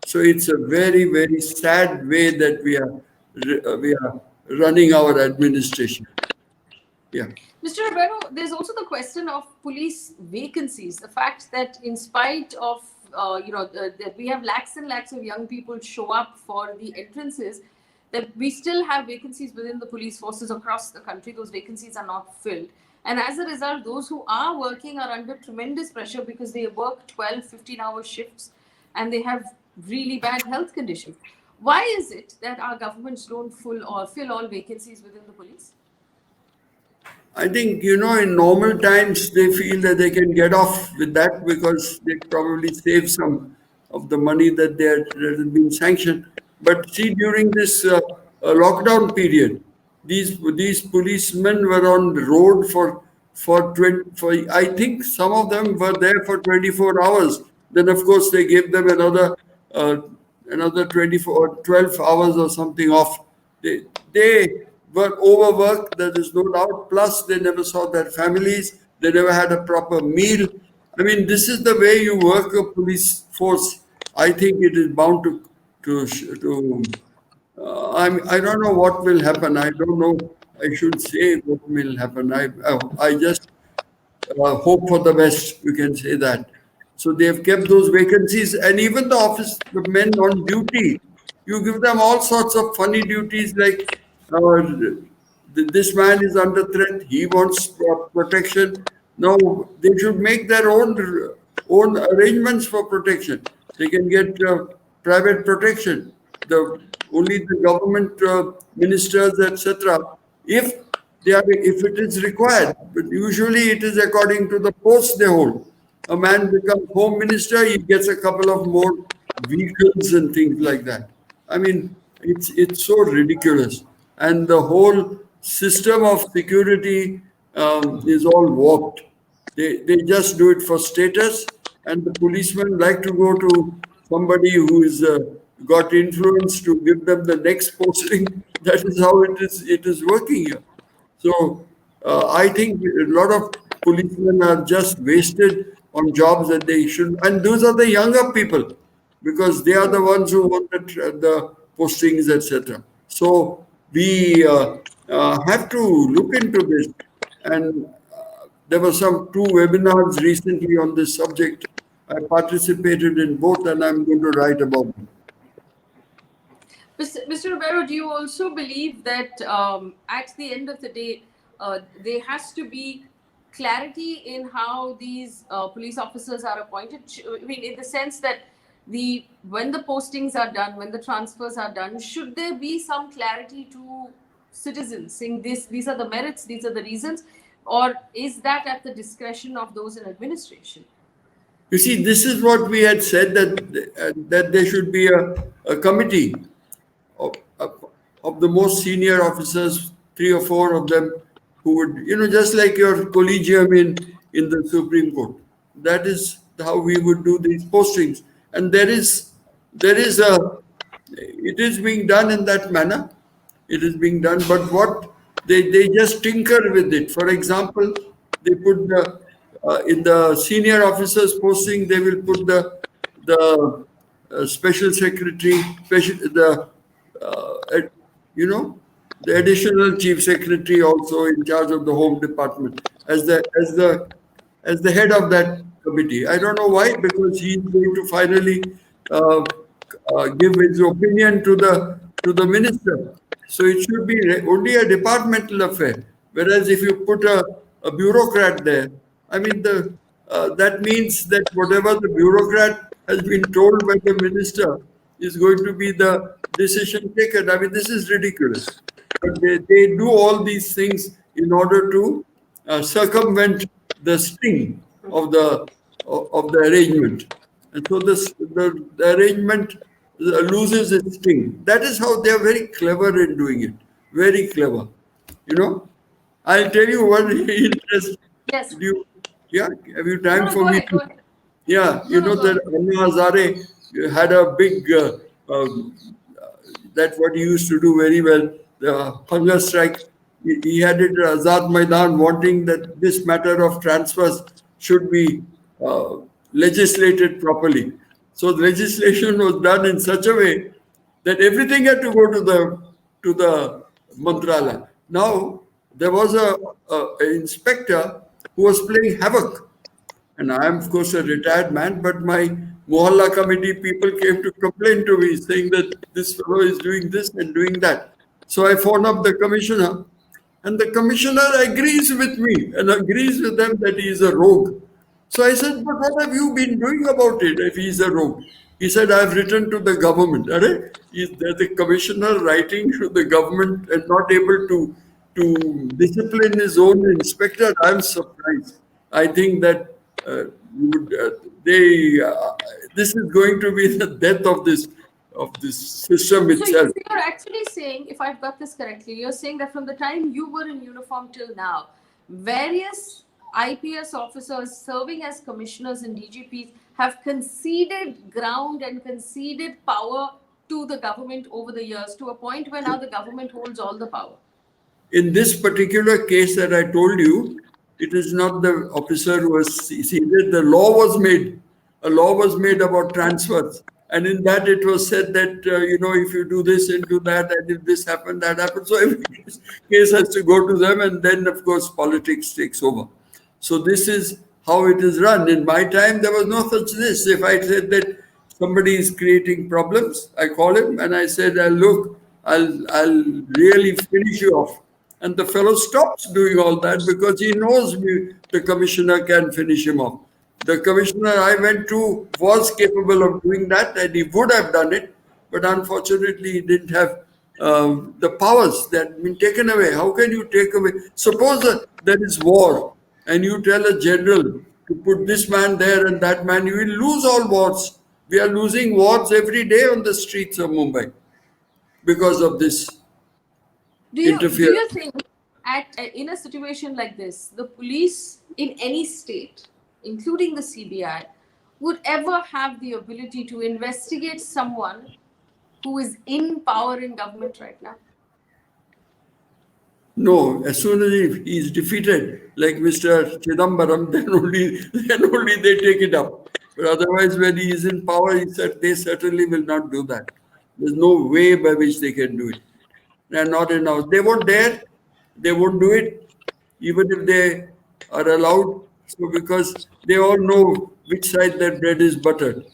So it's a very, very sad way that we are running our administration. Yeah. Mr. Ribiero, there's also the question of police vacancies. The fact that, in spite of that we have lakhs and lakhs of young people show up for the entrances, that we still have vacancies within the police forces across the country. Those vacancies are not filled. And as a result, those who are working are under tremendous pressure because they work 12, 15-hour shifts and they have really bad health conditions. Why is it that our governments don't fill all vacancies within the police? I think, in normal times, they feel that they can get off with that because they probably save some of the money that has been sanctioned. But see, during this lockdown period, these policemen were on the road for 20, for I think some of them were there for 24 hours. Then, of course, they gave them uh, another 24 or 12 hours or something off. They were overworked, there is no doubt. Plus, they never saw their families, they never had a proper meal. I mean, this is the way you work a police force. I think it is bound to I don't know what will happen. I don't know. I should say what will happen. I just hope for the best. You can say that. So they have kept those vacancies, and even the men on duty, you give them all sorts of funny duties like this man is under threat. He wants protection. No, they should make their own arrangements for protection. They can get private protection. The only the government ministers, etc. If if it is required, but usually it is according to the post they hold. A man becomes home minister, he gets a couple of more vehicles and things like that. I mean, it's so ridiculous, and the whole system of security is all warped. They just do it for status, and the policemen like to go to somebody who is got influence to give them the next posting. That is how it is working here. So I think a lot of policemen are just wasted on jobs that they should, and those are the younger people because they are the ones who want the postings, etc. So we have to look into this, and there were some two webinars recently on this subject. I participated in both, and I'm going to write about them. Mr. Ribiero, do you also believe that at the end of the day, there has to be clarity in how these police officers are appointed? I mean, in the sense that when the postings are done, when the transfers are done, should there be some clarity to citizens saying these are the merits, these are the reasons, or is that at the discretion of those in administration? You see, this is what we had said that there should be a committee of the most senior officers, 3 or 4 of them, who would, just like your collegium in the Supreme Court. That is how we would do these postings. And it is being done in that manner. It is being done, but what they just tinker with it. For example, they put in the senior officers posting, they will put the special secretary, the additional chief secretary also in charge of the Home Department as the head of that committee. I don't know why, because he's going to finally give his opinion to the minister. So it should be only a departmental affair. Whereas if you put a bureaucrat there, I mean that means that whatever the bureaucrat has been told by the minister is going to be the decision taken. I mean, this is ridiculous. But they do all these things in order to circumvent the sting of the arrangement, and so the arrangement loses its sting. That is how they are very clever in doing it. Very clever. I'll tell you one interest. Yes. Have you time for me? Go ahead. Yeah, that Anna Hazare had a big That what he used to do very well. The hunger strike. He had it Azad Maidan wanting that this matter of transfers should be uh, legislated properly. So the legislation was done in such a way that everything had to go to the mantrala. Now there was a inspector who was playing havoc, and I am, of course, a retired man, but my Mohalla committee people came to complain to me saying that this fellow is doing this and doing that. So I phoned up the commissioner, and the commissioner agrees with me and agrees with them that he is a rogue. So I said, but what have you been doing about it if he is a rogue? He said, I've written to the government. Is there the commissioner writing to the government and not able to discipline his own inspector? I'm surprised. I think that you would, this is going to be the death of this system So itself. you're actually saying, if I've got this correctly, you're saying that from the time you were in uniform till now, various IPS officers serving as commissioners and DGPs have conceded ground and conceded power to the government over the years, to a point where now the government holds all the power. In this particular case that I told you, it is not the officer who was seated. The law was made. A law was made about transfers. And in that it was said that, if you do this and do that, and if this happened, that happened. So every case has to go to them. And then, of course, politics takes over. So this is how it is run. In my time, there was no such this. If I said that somebody is creating problems, I call him and I said, look, I'll really finish you off. And the fellow stops doing all that because he knows the commissioner can finish him off. The commissioner I went to was capable of doing that, and he would have done it, but unfortunately he didn't have the powers that have been taken away. How can you take away? Suppose there is war, and you tell a general to put this man there and that man, you will lose all wars. We are losing wars every day on the streets of Mumbai because of this Do you interference. think in a situation like this, the police in any state, including the CBI, would ever have the ability to investigate someone who is in power in government right now? No, as soon as he is defeated, like Mr. Chidambaram, then only they take it up. But otherwise, when he is in power, they certainly will not do that. There's no way by which they can do it. They are not in house. They won't dare. They won't do it, even if they are allowed. So because they all know which side their bread is buttered.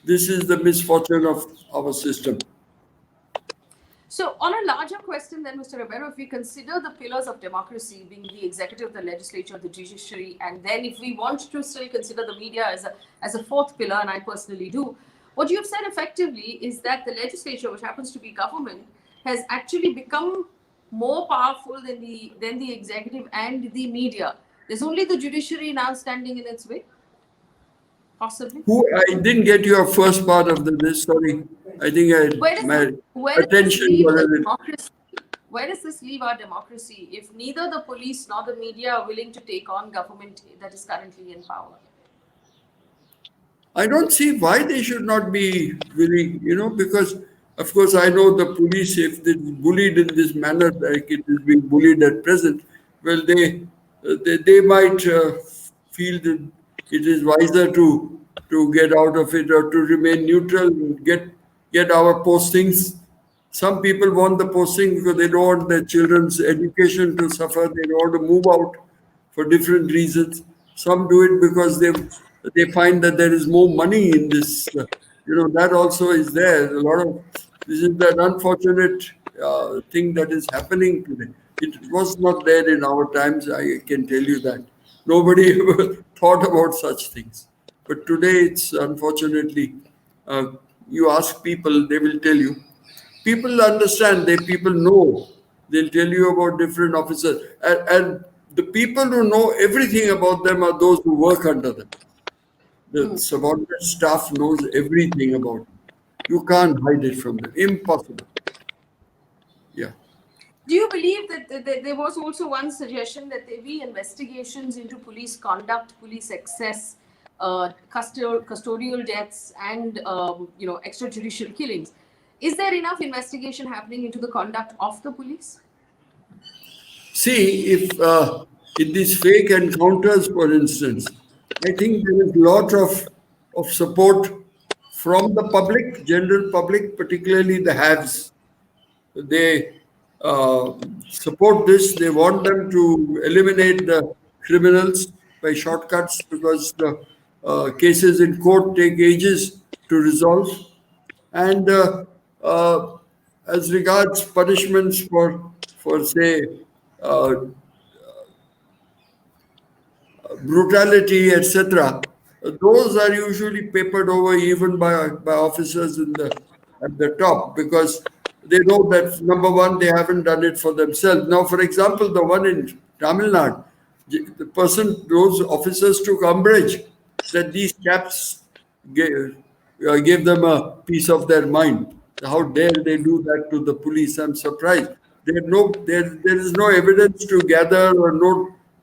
This is the misfortune of our system. So, on a larger question, then, Mr. Ribiero, if we consider the pillars of democracy being the executive, the legislature, the judiciary, and then if we want to still consider the media as a fourth pillar, and I personally do, what you've said effectively is that the legislature, which happens to be government, has actually become more powerful than the executive and the media. There's only the judiciary now standing in its way, possibly. I didn't get your first part of this. Sorry, I think my attention was a little. Where does this leave our democracy if neither the police nor the media are willing to take on government that is currently in power? I don't see why they should not be willing, because, of course, I know the police, if they're bullied in this manner, like it is being bullied at present, well, they might feel that it is wiser to get out of it or to remain neutral and get our postings. Some people want the posting because they don't want their children's education to suffer. They don't want to move out for different reasons. Some do it because they find that there is more money in this. That also is there. This is that unfortunate thing that is happening today. It was not there in our times, I can tell you that. Nobody ever thought about such things. But today it's unfortunately, you ask people, they will tell you. People understand, people know. They'll tell you about different officers. And the people who know everything about them are those who work under them. The subordinate staff knows everything about them. You can't hide it from them. Impossible. Yeah. Do you believe that there was also one suggestion that there be investigations into police conduct, police excess, custodial deaths, and extrajudicial killings? Is there enough investigation happening into the conduct of the police? See, if in these fake encounters, for instance, I think there is a lot of support from the public, general public, particularly the haves. They uh, support this. They want them to eliminate the criminals by shortcuts because the cases in court take ages to resolve. And as regards punishments for say, uh, brutality, etc., those are usually papered over even by officers at the top because they know that number one, they haven't done it for themselves. Now, for example, the one in Tamil Nadu, those officers took umbrage that these chaps gave them a piece of their mind. How dare they do that to the police? I'm surprised. There is no evidence to gather or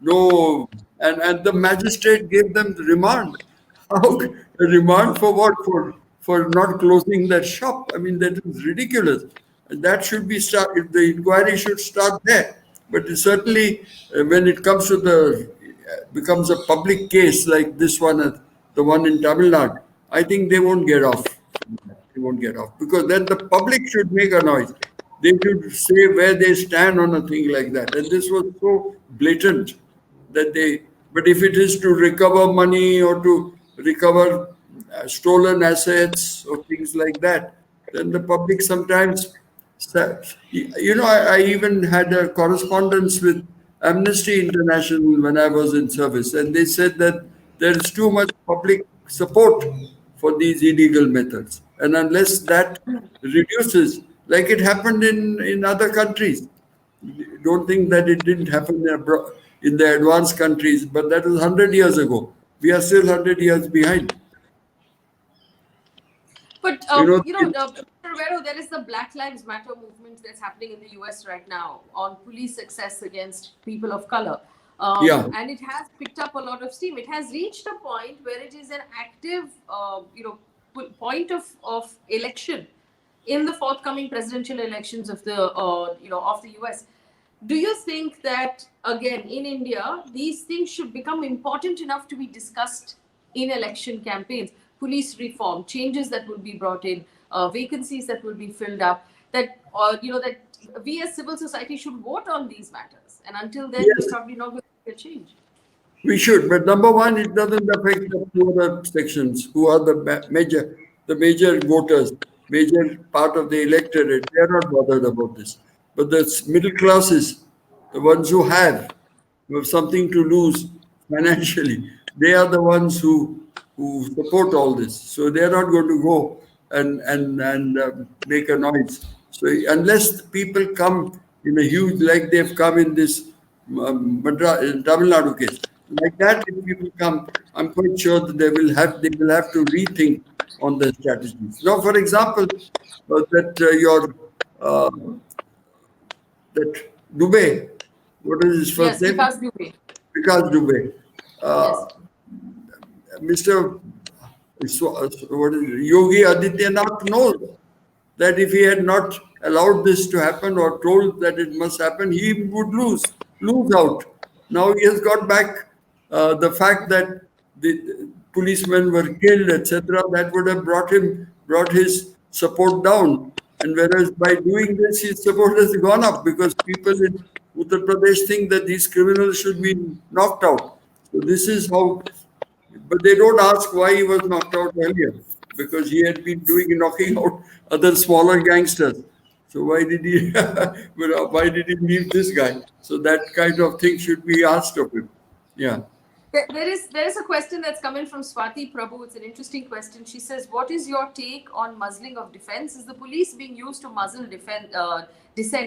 no, and the magistrate gave them the remand. How a remand for what? For not closing that shop? I mean, that is ridiculous. And that should be start. If the inquiry should start there, but certainly when it comes to the becomes a public case like this one, the one in Tamil Nadu, I think they won't get off. They won't get off because then the public should make a noise. They should say where they stand on a thing like that. And this was so blatant that they. But if it is to recover money or to recover stolen assets or things like that, then the public sometimes. I even had a correspondence with Amnesty International when I was in service, and they said that there is too much public support for these illegal methods. And unless that reduces, like it happened in other countries, don't think that it didn't happen in the advanced countries, but that was 100 years ago. We are still 100 years behind. But You know, Mr. Ribiero, there is the Black Lives Matter movement that's happening in the US right now on police success against people of color. Yeah. And it has picked up a lot of steam. It has reached a point where it is an active, point of election in the forthcoming presidential elections of the US. Do you think that again in India these things should become important enough to be discussed in election campaigns? Police reform, changes that will be brought in, vacancies that will be filled up. That that we as civil society should vote on these matters. And until then, Yes. we're probably not going to see a change. We should, but number one, it doesn't affect the poorer sections who are the major voters, major part of the electorate. They are not bothered about this. But the middle classes, the ones who have something to lose financially, they are the ones who support all this. So they are not going to go and make a noise. So unless people come in a huge, like they've come in this Tamil Nadu case, like that, if people come, I'm quite sure that they will have to rethink on their strategies. Now, for example, uh, that Dubey, what is his first Yes, name? Vikas Dubey. Vikas Dubey. Yes. Mr. What is it? Yogi Adityanath knows that if he had not allowed this to happen or told that it must happen, he would lose out. Now he has got back the fact that the policemen were killed, etc. That would have brought his support down. And whereas by doing this, his support has gone up because people in Uttar Pradesh think that these criminals should be knocked out. So this is how, but they don't ask why he was knocked out earlier because he had been knocking out other smaller gangsters. So why did he why did he leave this guy? So that kind of thing should be asked of him. Yeah. There is a question that's coming from Swati Prabhu. It's an interesting question. She says, "What is your take on muzzling of defense? Is the police being used to muzzle dissent?"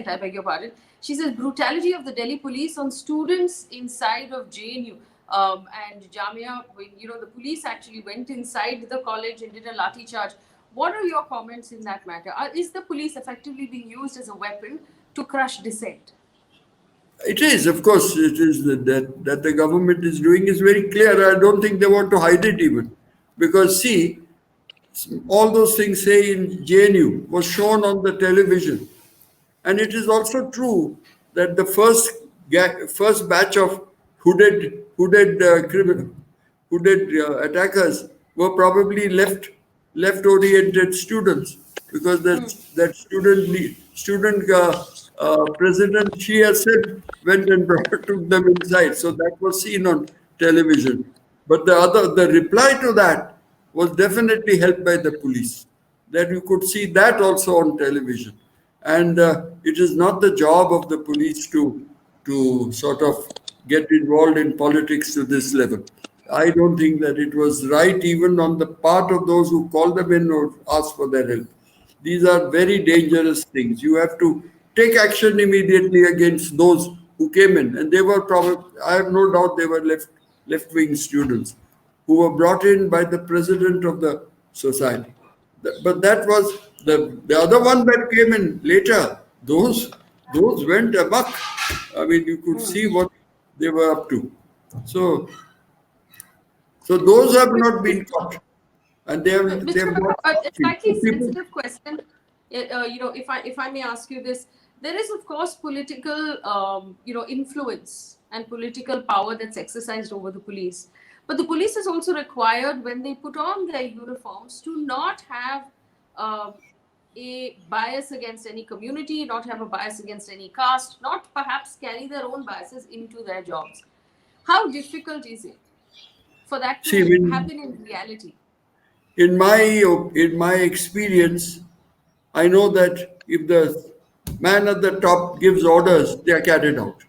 I beg your pardon. She says, "Brutality of the Delhi police on students inside of JNU and Jamia. When the police actually went inside the college and did a lathi charge. What are your comments in that matter? Is the police effectively being used as a weapon to crush dissent?" It is, of course, it is that the government is doing is very clear. I don't think they want to hide it even. Because, see, all those things, say in JNU, was shown on the television. And it is also true that the first batch of hooded attackers were probably left oriented students, because that student president, she herself went and took them inside. So that was seen on television. But the reply to that was definitely helped by the police. That you could see that also on television. And it is not the job of the police to sort of get involved in politics to this level. I don't think that it was right, even on the part of those who called them in or asked for their help. These are very dangerous things. You have to take action immediately against those who came in, and they were probably, I have no doubt, they were left wing students who were brought in by the president of the society. But that was the other one that came in later. Those went amok. I mean, you could see what they were up to. So those have not been caught, and they've Mr. got A slightly people. sensitive question. If I may ask you this, there is of course political, influence and political power that's exercised over the police. But the police is also required, when they put on their uniforms, to not have a bias against any community, not have a bias against any caste, not perhaps carry their own biases into their jobs. How difficult is it for that See, to happen in reality? in my experience, I know that if the man at the top gives orders, they are carried out.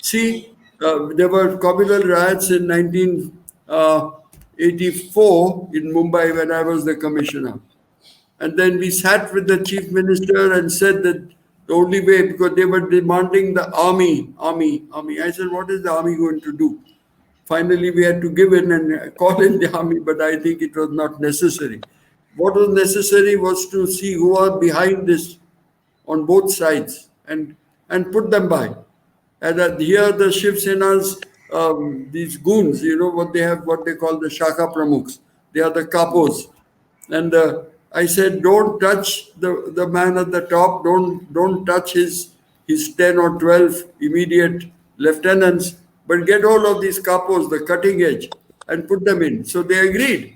See, there were communal riots in 1984 in Mumbai when I was the commissioner. And then we sat with the chief minister and said that the only way, because they were demanding the army. I said, what is the army going to do? Finally, we had to give in and call in the army, but I think it was not necessary. What was necessary was to see who are behind this on both sides and put them by. And here the Shiv Sena's, these goons, what they have, what they call the Shaka Pramukhs. They are the kapos. And I said, don't touch the man at the top. Don't touch his 10 or 12 immediate lieutenants, but get all of these kapos, the cutting edge, and put them in. So they agreed.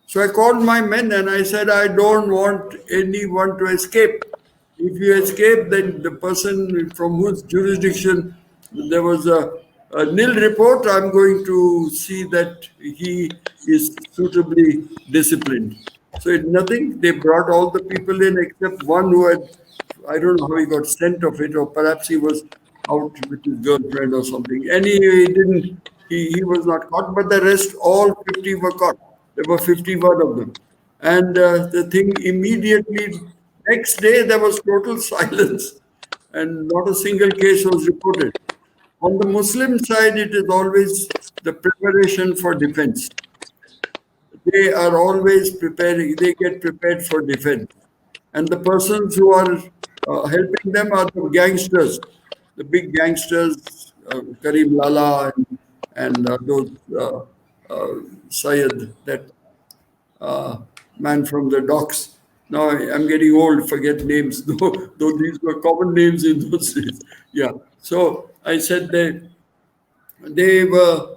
So I called my men and I said, I don't want anyone to escape. If you escape, then the person from whose jurisdiction there was a nil report, I'm going to see that he is suitably disciplined. So it's nothing. They brought all the people in except one who had, I don't know how he got sent of it, or perhaps he was out with his girlfriend or something. Anyway, he was not caught, but the rest, all 50 were caught. There were 51 of them. And the thing immediately, next day, there was total silence and not a single case was reported. On the Muslim side, it is always the preparation for defense. They are always preparing, they get prepared for defense. And the persons who are helping them are the gangsters, the big gangsters, Karim Lala and those Syed, that man from the docks. Now I'm getting old, forget names, though these were common names in those days. Yeah. So I said they were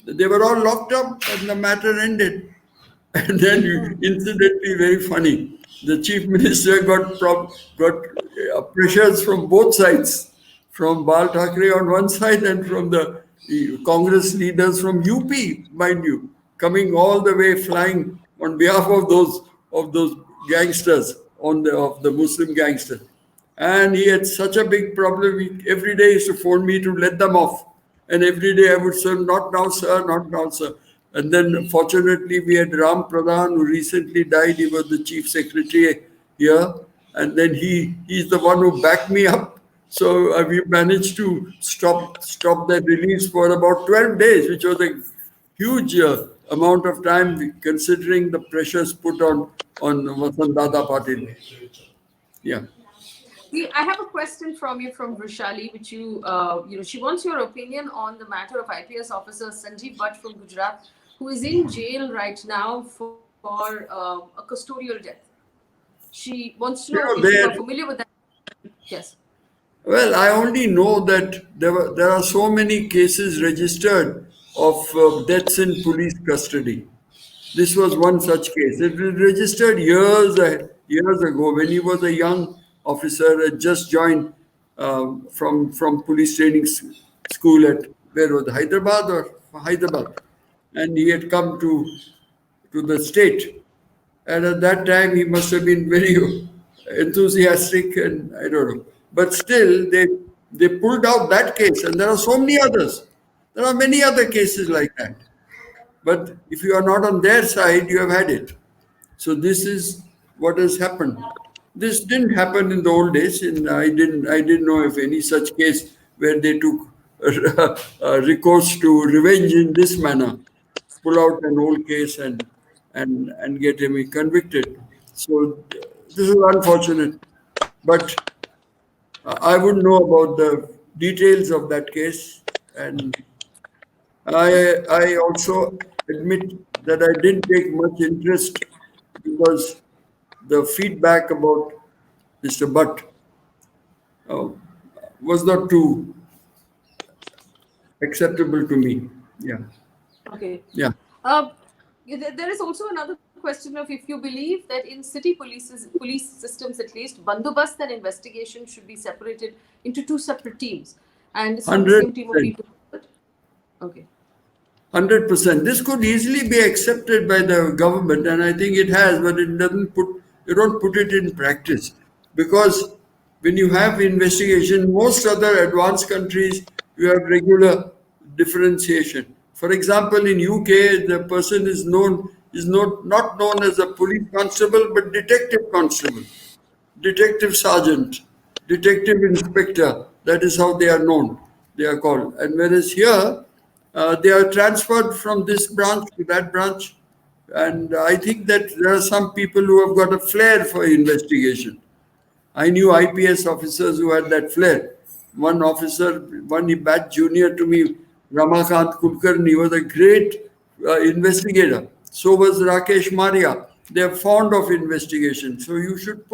they were all locked up and the matter ended. And then, incidentally, very funny, the chief minister got pressures from both sides, from Bal Thackeray on one side and from the Congress leaders from UP, mind you, coming all the way flying on behalf of those gangsters, of the Muslim gangsters. And he had such a big problem. Every day he used to phone me to let them off. And every day I would say, not now, sir, not now, sir. And then fortunately we had Ram Pradhan, who recently died. He was the chief secretary here. And then he's the one who backed me up. So we managed to stop that release for about 12 days, which was a huge amount of time considering the pressures put on Vasant Dada Patil. Yeah. I have a question from you from Vrishali, which she wants your opinion on the matter of IPS officer Sanjeev Bhatt from Gujarat, who is in jail right now for a custodial death. She wants to know You if know, you are there. familiar with that. Yes. Well, I only know that there are so many cases registered of deaths in police custody. This was one such case. It was registered years ago when he was a young officer, had just joined from police training school at where was it, Hyderabad, and he had come to the state. And at that time, he must have been very enthusiastic, and I don't know. But still, they pulled out that case, and there are so many others. There are many other cases like that. But if you are not on their side, you have had it. So this is what has happened. This didn't happen in the old days, and I didn't know of any such case where they took recourse to revenge in this manner, pull out an old case and get him convicted. So this is unfortunate, but I wouldn't know about the details of that case, and I also admit that I didn't take much interest because the feedback about Mr. Butt uh, was not too acceptable to me. Yeah, Okay. yeah. There is also another question of if you believe that in city police systems at least, bandobast and investigation should be separated into two separate teams, and it's not the same team of 100%. people. But, okay. 100%. This could easily be accepted by the government, and I think it has, but it doesn't put you don't put it in practice because when you have investigation, most other advanced countries you have regular differentiation. For example, in UK, the person is not known as a police constable but detective constable, detective sergeant, detective inspector. That is how they are known. They are called. And whereas here, they are transferred from this branch to that branch. And I think that there are some people who have got a flair for investigation. I knew IPS officers who had that flair. One officer, one batch junior to me, Ramakant Kulkarni, was a great investigator. So was Rakesh Maria. They are fond of investigation. So you should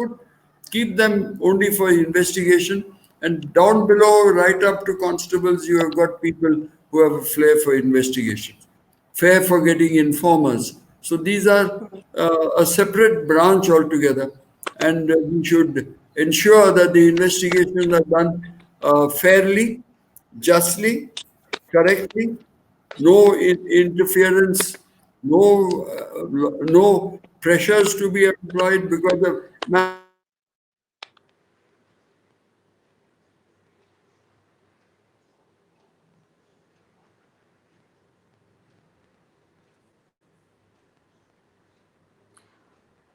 keep them only for investigation. And down below, right up to constables, you have got people who have a flair for investigation, fair for getting informers. So these are a separate branch altogether, and we should ensure that the investigations are done fairly, justly, correctly, no interference, no pressures to be employed because the man is not guilty.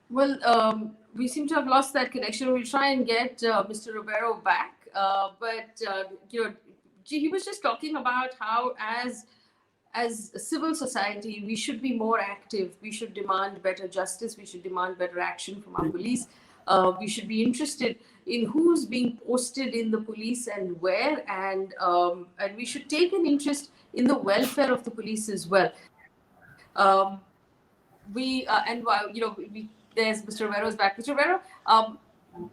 Well, we seem to have lost that connection. We'll try and get Mr. Ribeiro back. But he was just talking about how, as a civil society, we should be more active. We should demand better justice. We should demand better action from our police. We should be interested in who's being posted in the police and where, and we should take an interest in the welfare of the police as well. We and we there's Mr. Ribero's back. Mr. Rivero,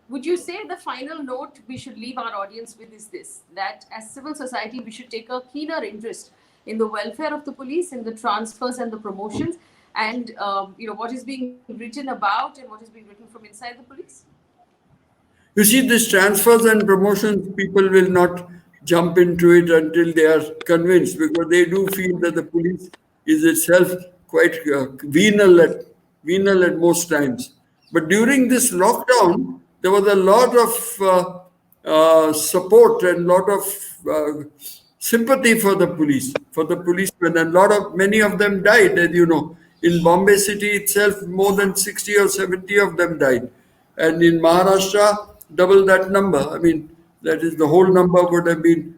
would you say the final note we should leave our audience with is this: that as civil society, we should take a keener interest in the welfare of the police, in the transfers and the promotions, and what is being written about and what is being written from inside the police? You see, these transfers and promotions, people will not jump into it until they are convinced because they do feel that the police is itself quite venal at most times. But during this lockdown, there was a lot of support and lot of sympathy for the police, for the policemen, and many of them died. As you know, in Bombay city itself, more than 60 or 70 of them died, and in Maharashtra, double that number. I mean, that is the whole number would have been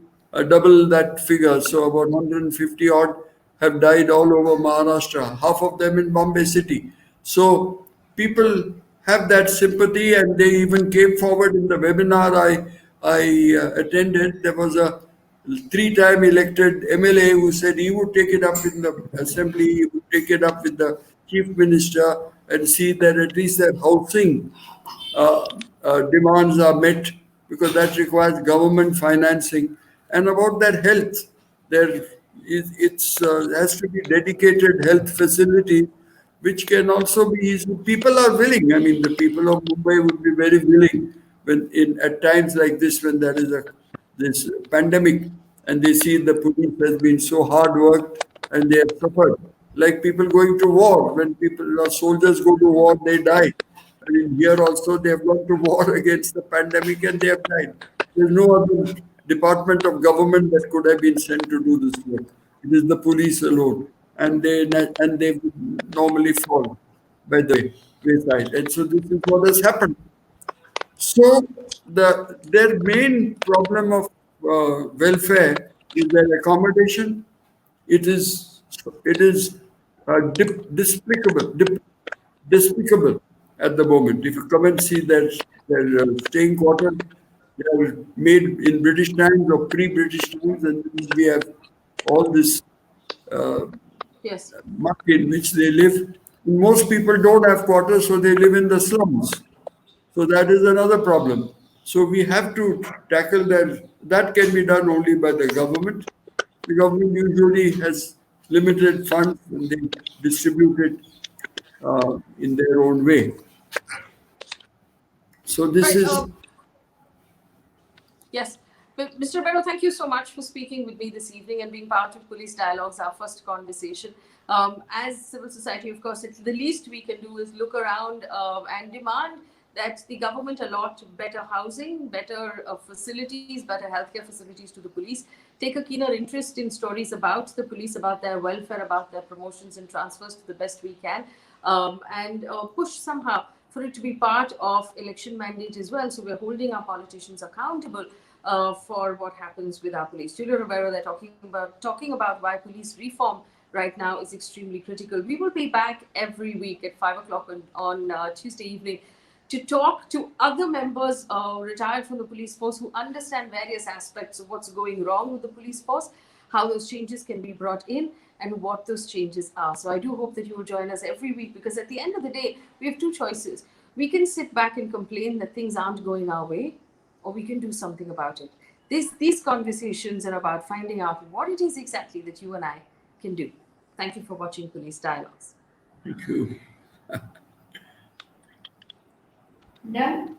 double that figure. So about 150 odd have died all over Maharashtra, half of them in Bombay city. So people have that sympathy, and they even came forward in the webinar I attended. There was three-time elected MLA who said he would take it up in the assembly, he would take it up with the chief minister and see that at least their housing demands are met, because that requires government financing. And about their health, there has to be dedicated health facility, which can also be easy. People are willing. I mean, the people of Mumbai would be very willing when in at times like this, when there is a this pandemic, and they see the police has been so hard worked and they have suffered. Like people going to war, when soldiers go to war, they die. I mean, here also they have gone to war against the pandemic and they have died. There's no other department of government that could have been sent to do this work. It is the police alone, and they normally fall by the wayside. And so this is what has happened. So their main problem of welfare is their accommodation. It is despicable at the moment. If you come and see their staying quarters, they are made in British times or pre-British times, and we have all this Yes. muck in which they live. Most people don't have quarters, so they live in the slums. So that is another problem. So we have to tackle that. That can be done only by the government. The government usually has limited funds and they distribute it in their own way. So this Right. is Yes. But Mr. Ribiero, thank you so much for speaking with me this evening and being part of Police Dialogues, our first conversation. As civil society, of course, it's the least we can do is look around and demand that the government allot better housing, better facilities, better healthcare facilities to the police, take a keener interest in stories about the police, about their welfare, about their promotions and transfers to the best we can, and push somehow for it to be part of election mandate as well. So we're holding our politicians accountable for what happens with our police. Julio Ribiero, they're talking about why police reform right now is extremely critical. We will be back every week at 5 o'clock on Tuesday evening to talk to other members retired from the police force who understand various aspects of what's going wrong with the police force, how those changes can be brought in, and what those changes are. So I do hope that you will join us every week, because at the end of the day, we have two choices. We can sit back and complain that things aren't going our way, or we can do something about it. These conversations are about finding out what it is exactly that you and I can do. Thank you for watching Police Dialogues. thank you. Done.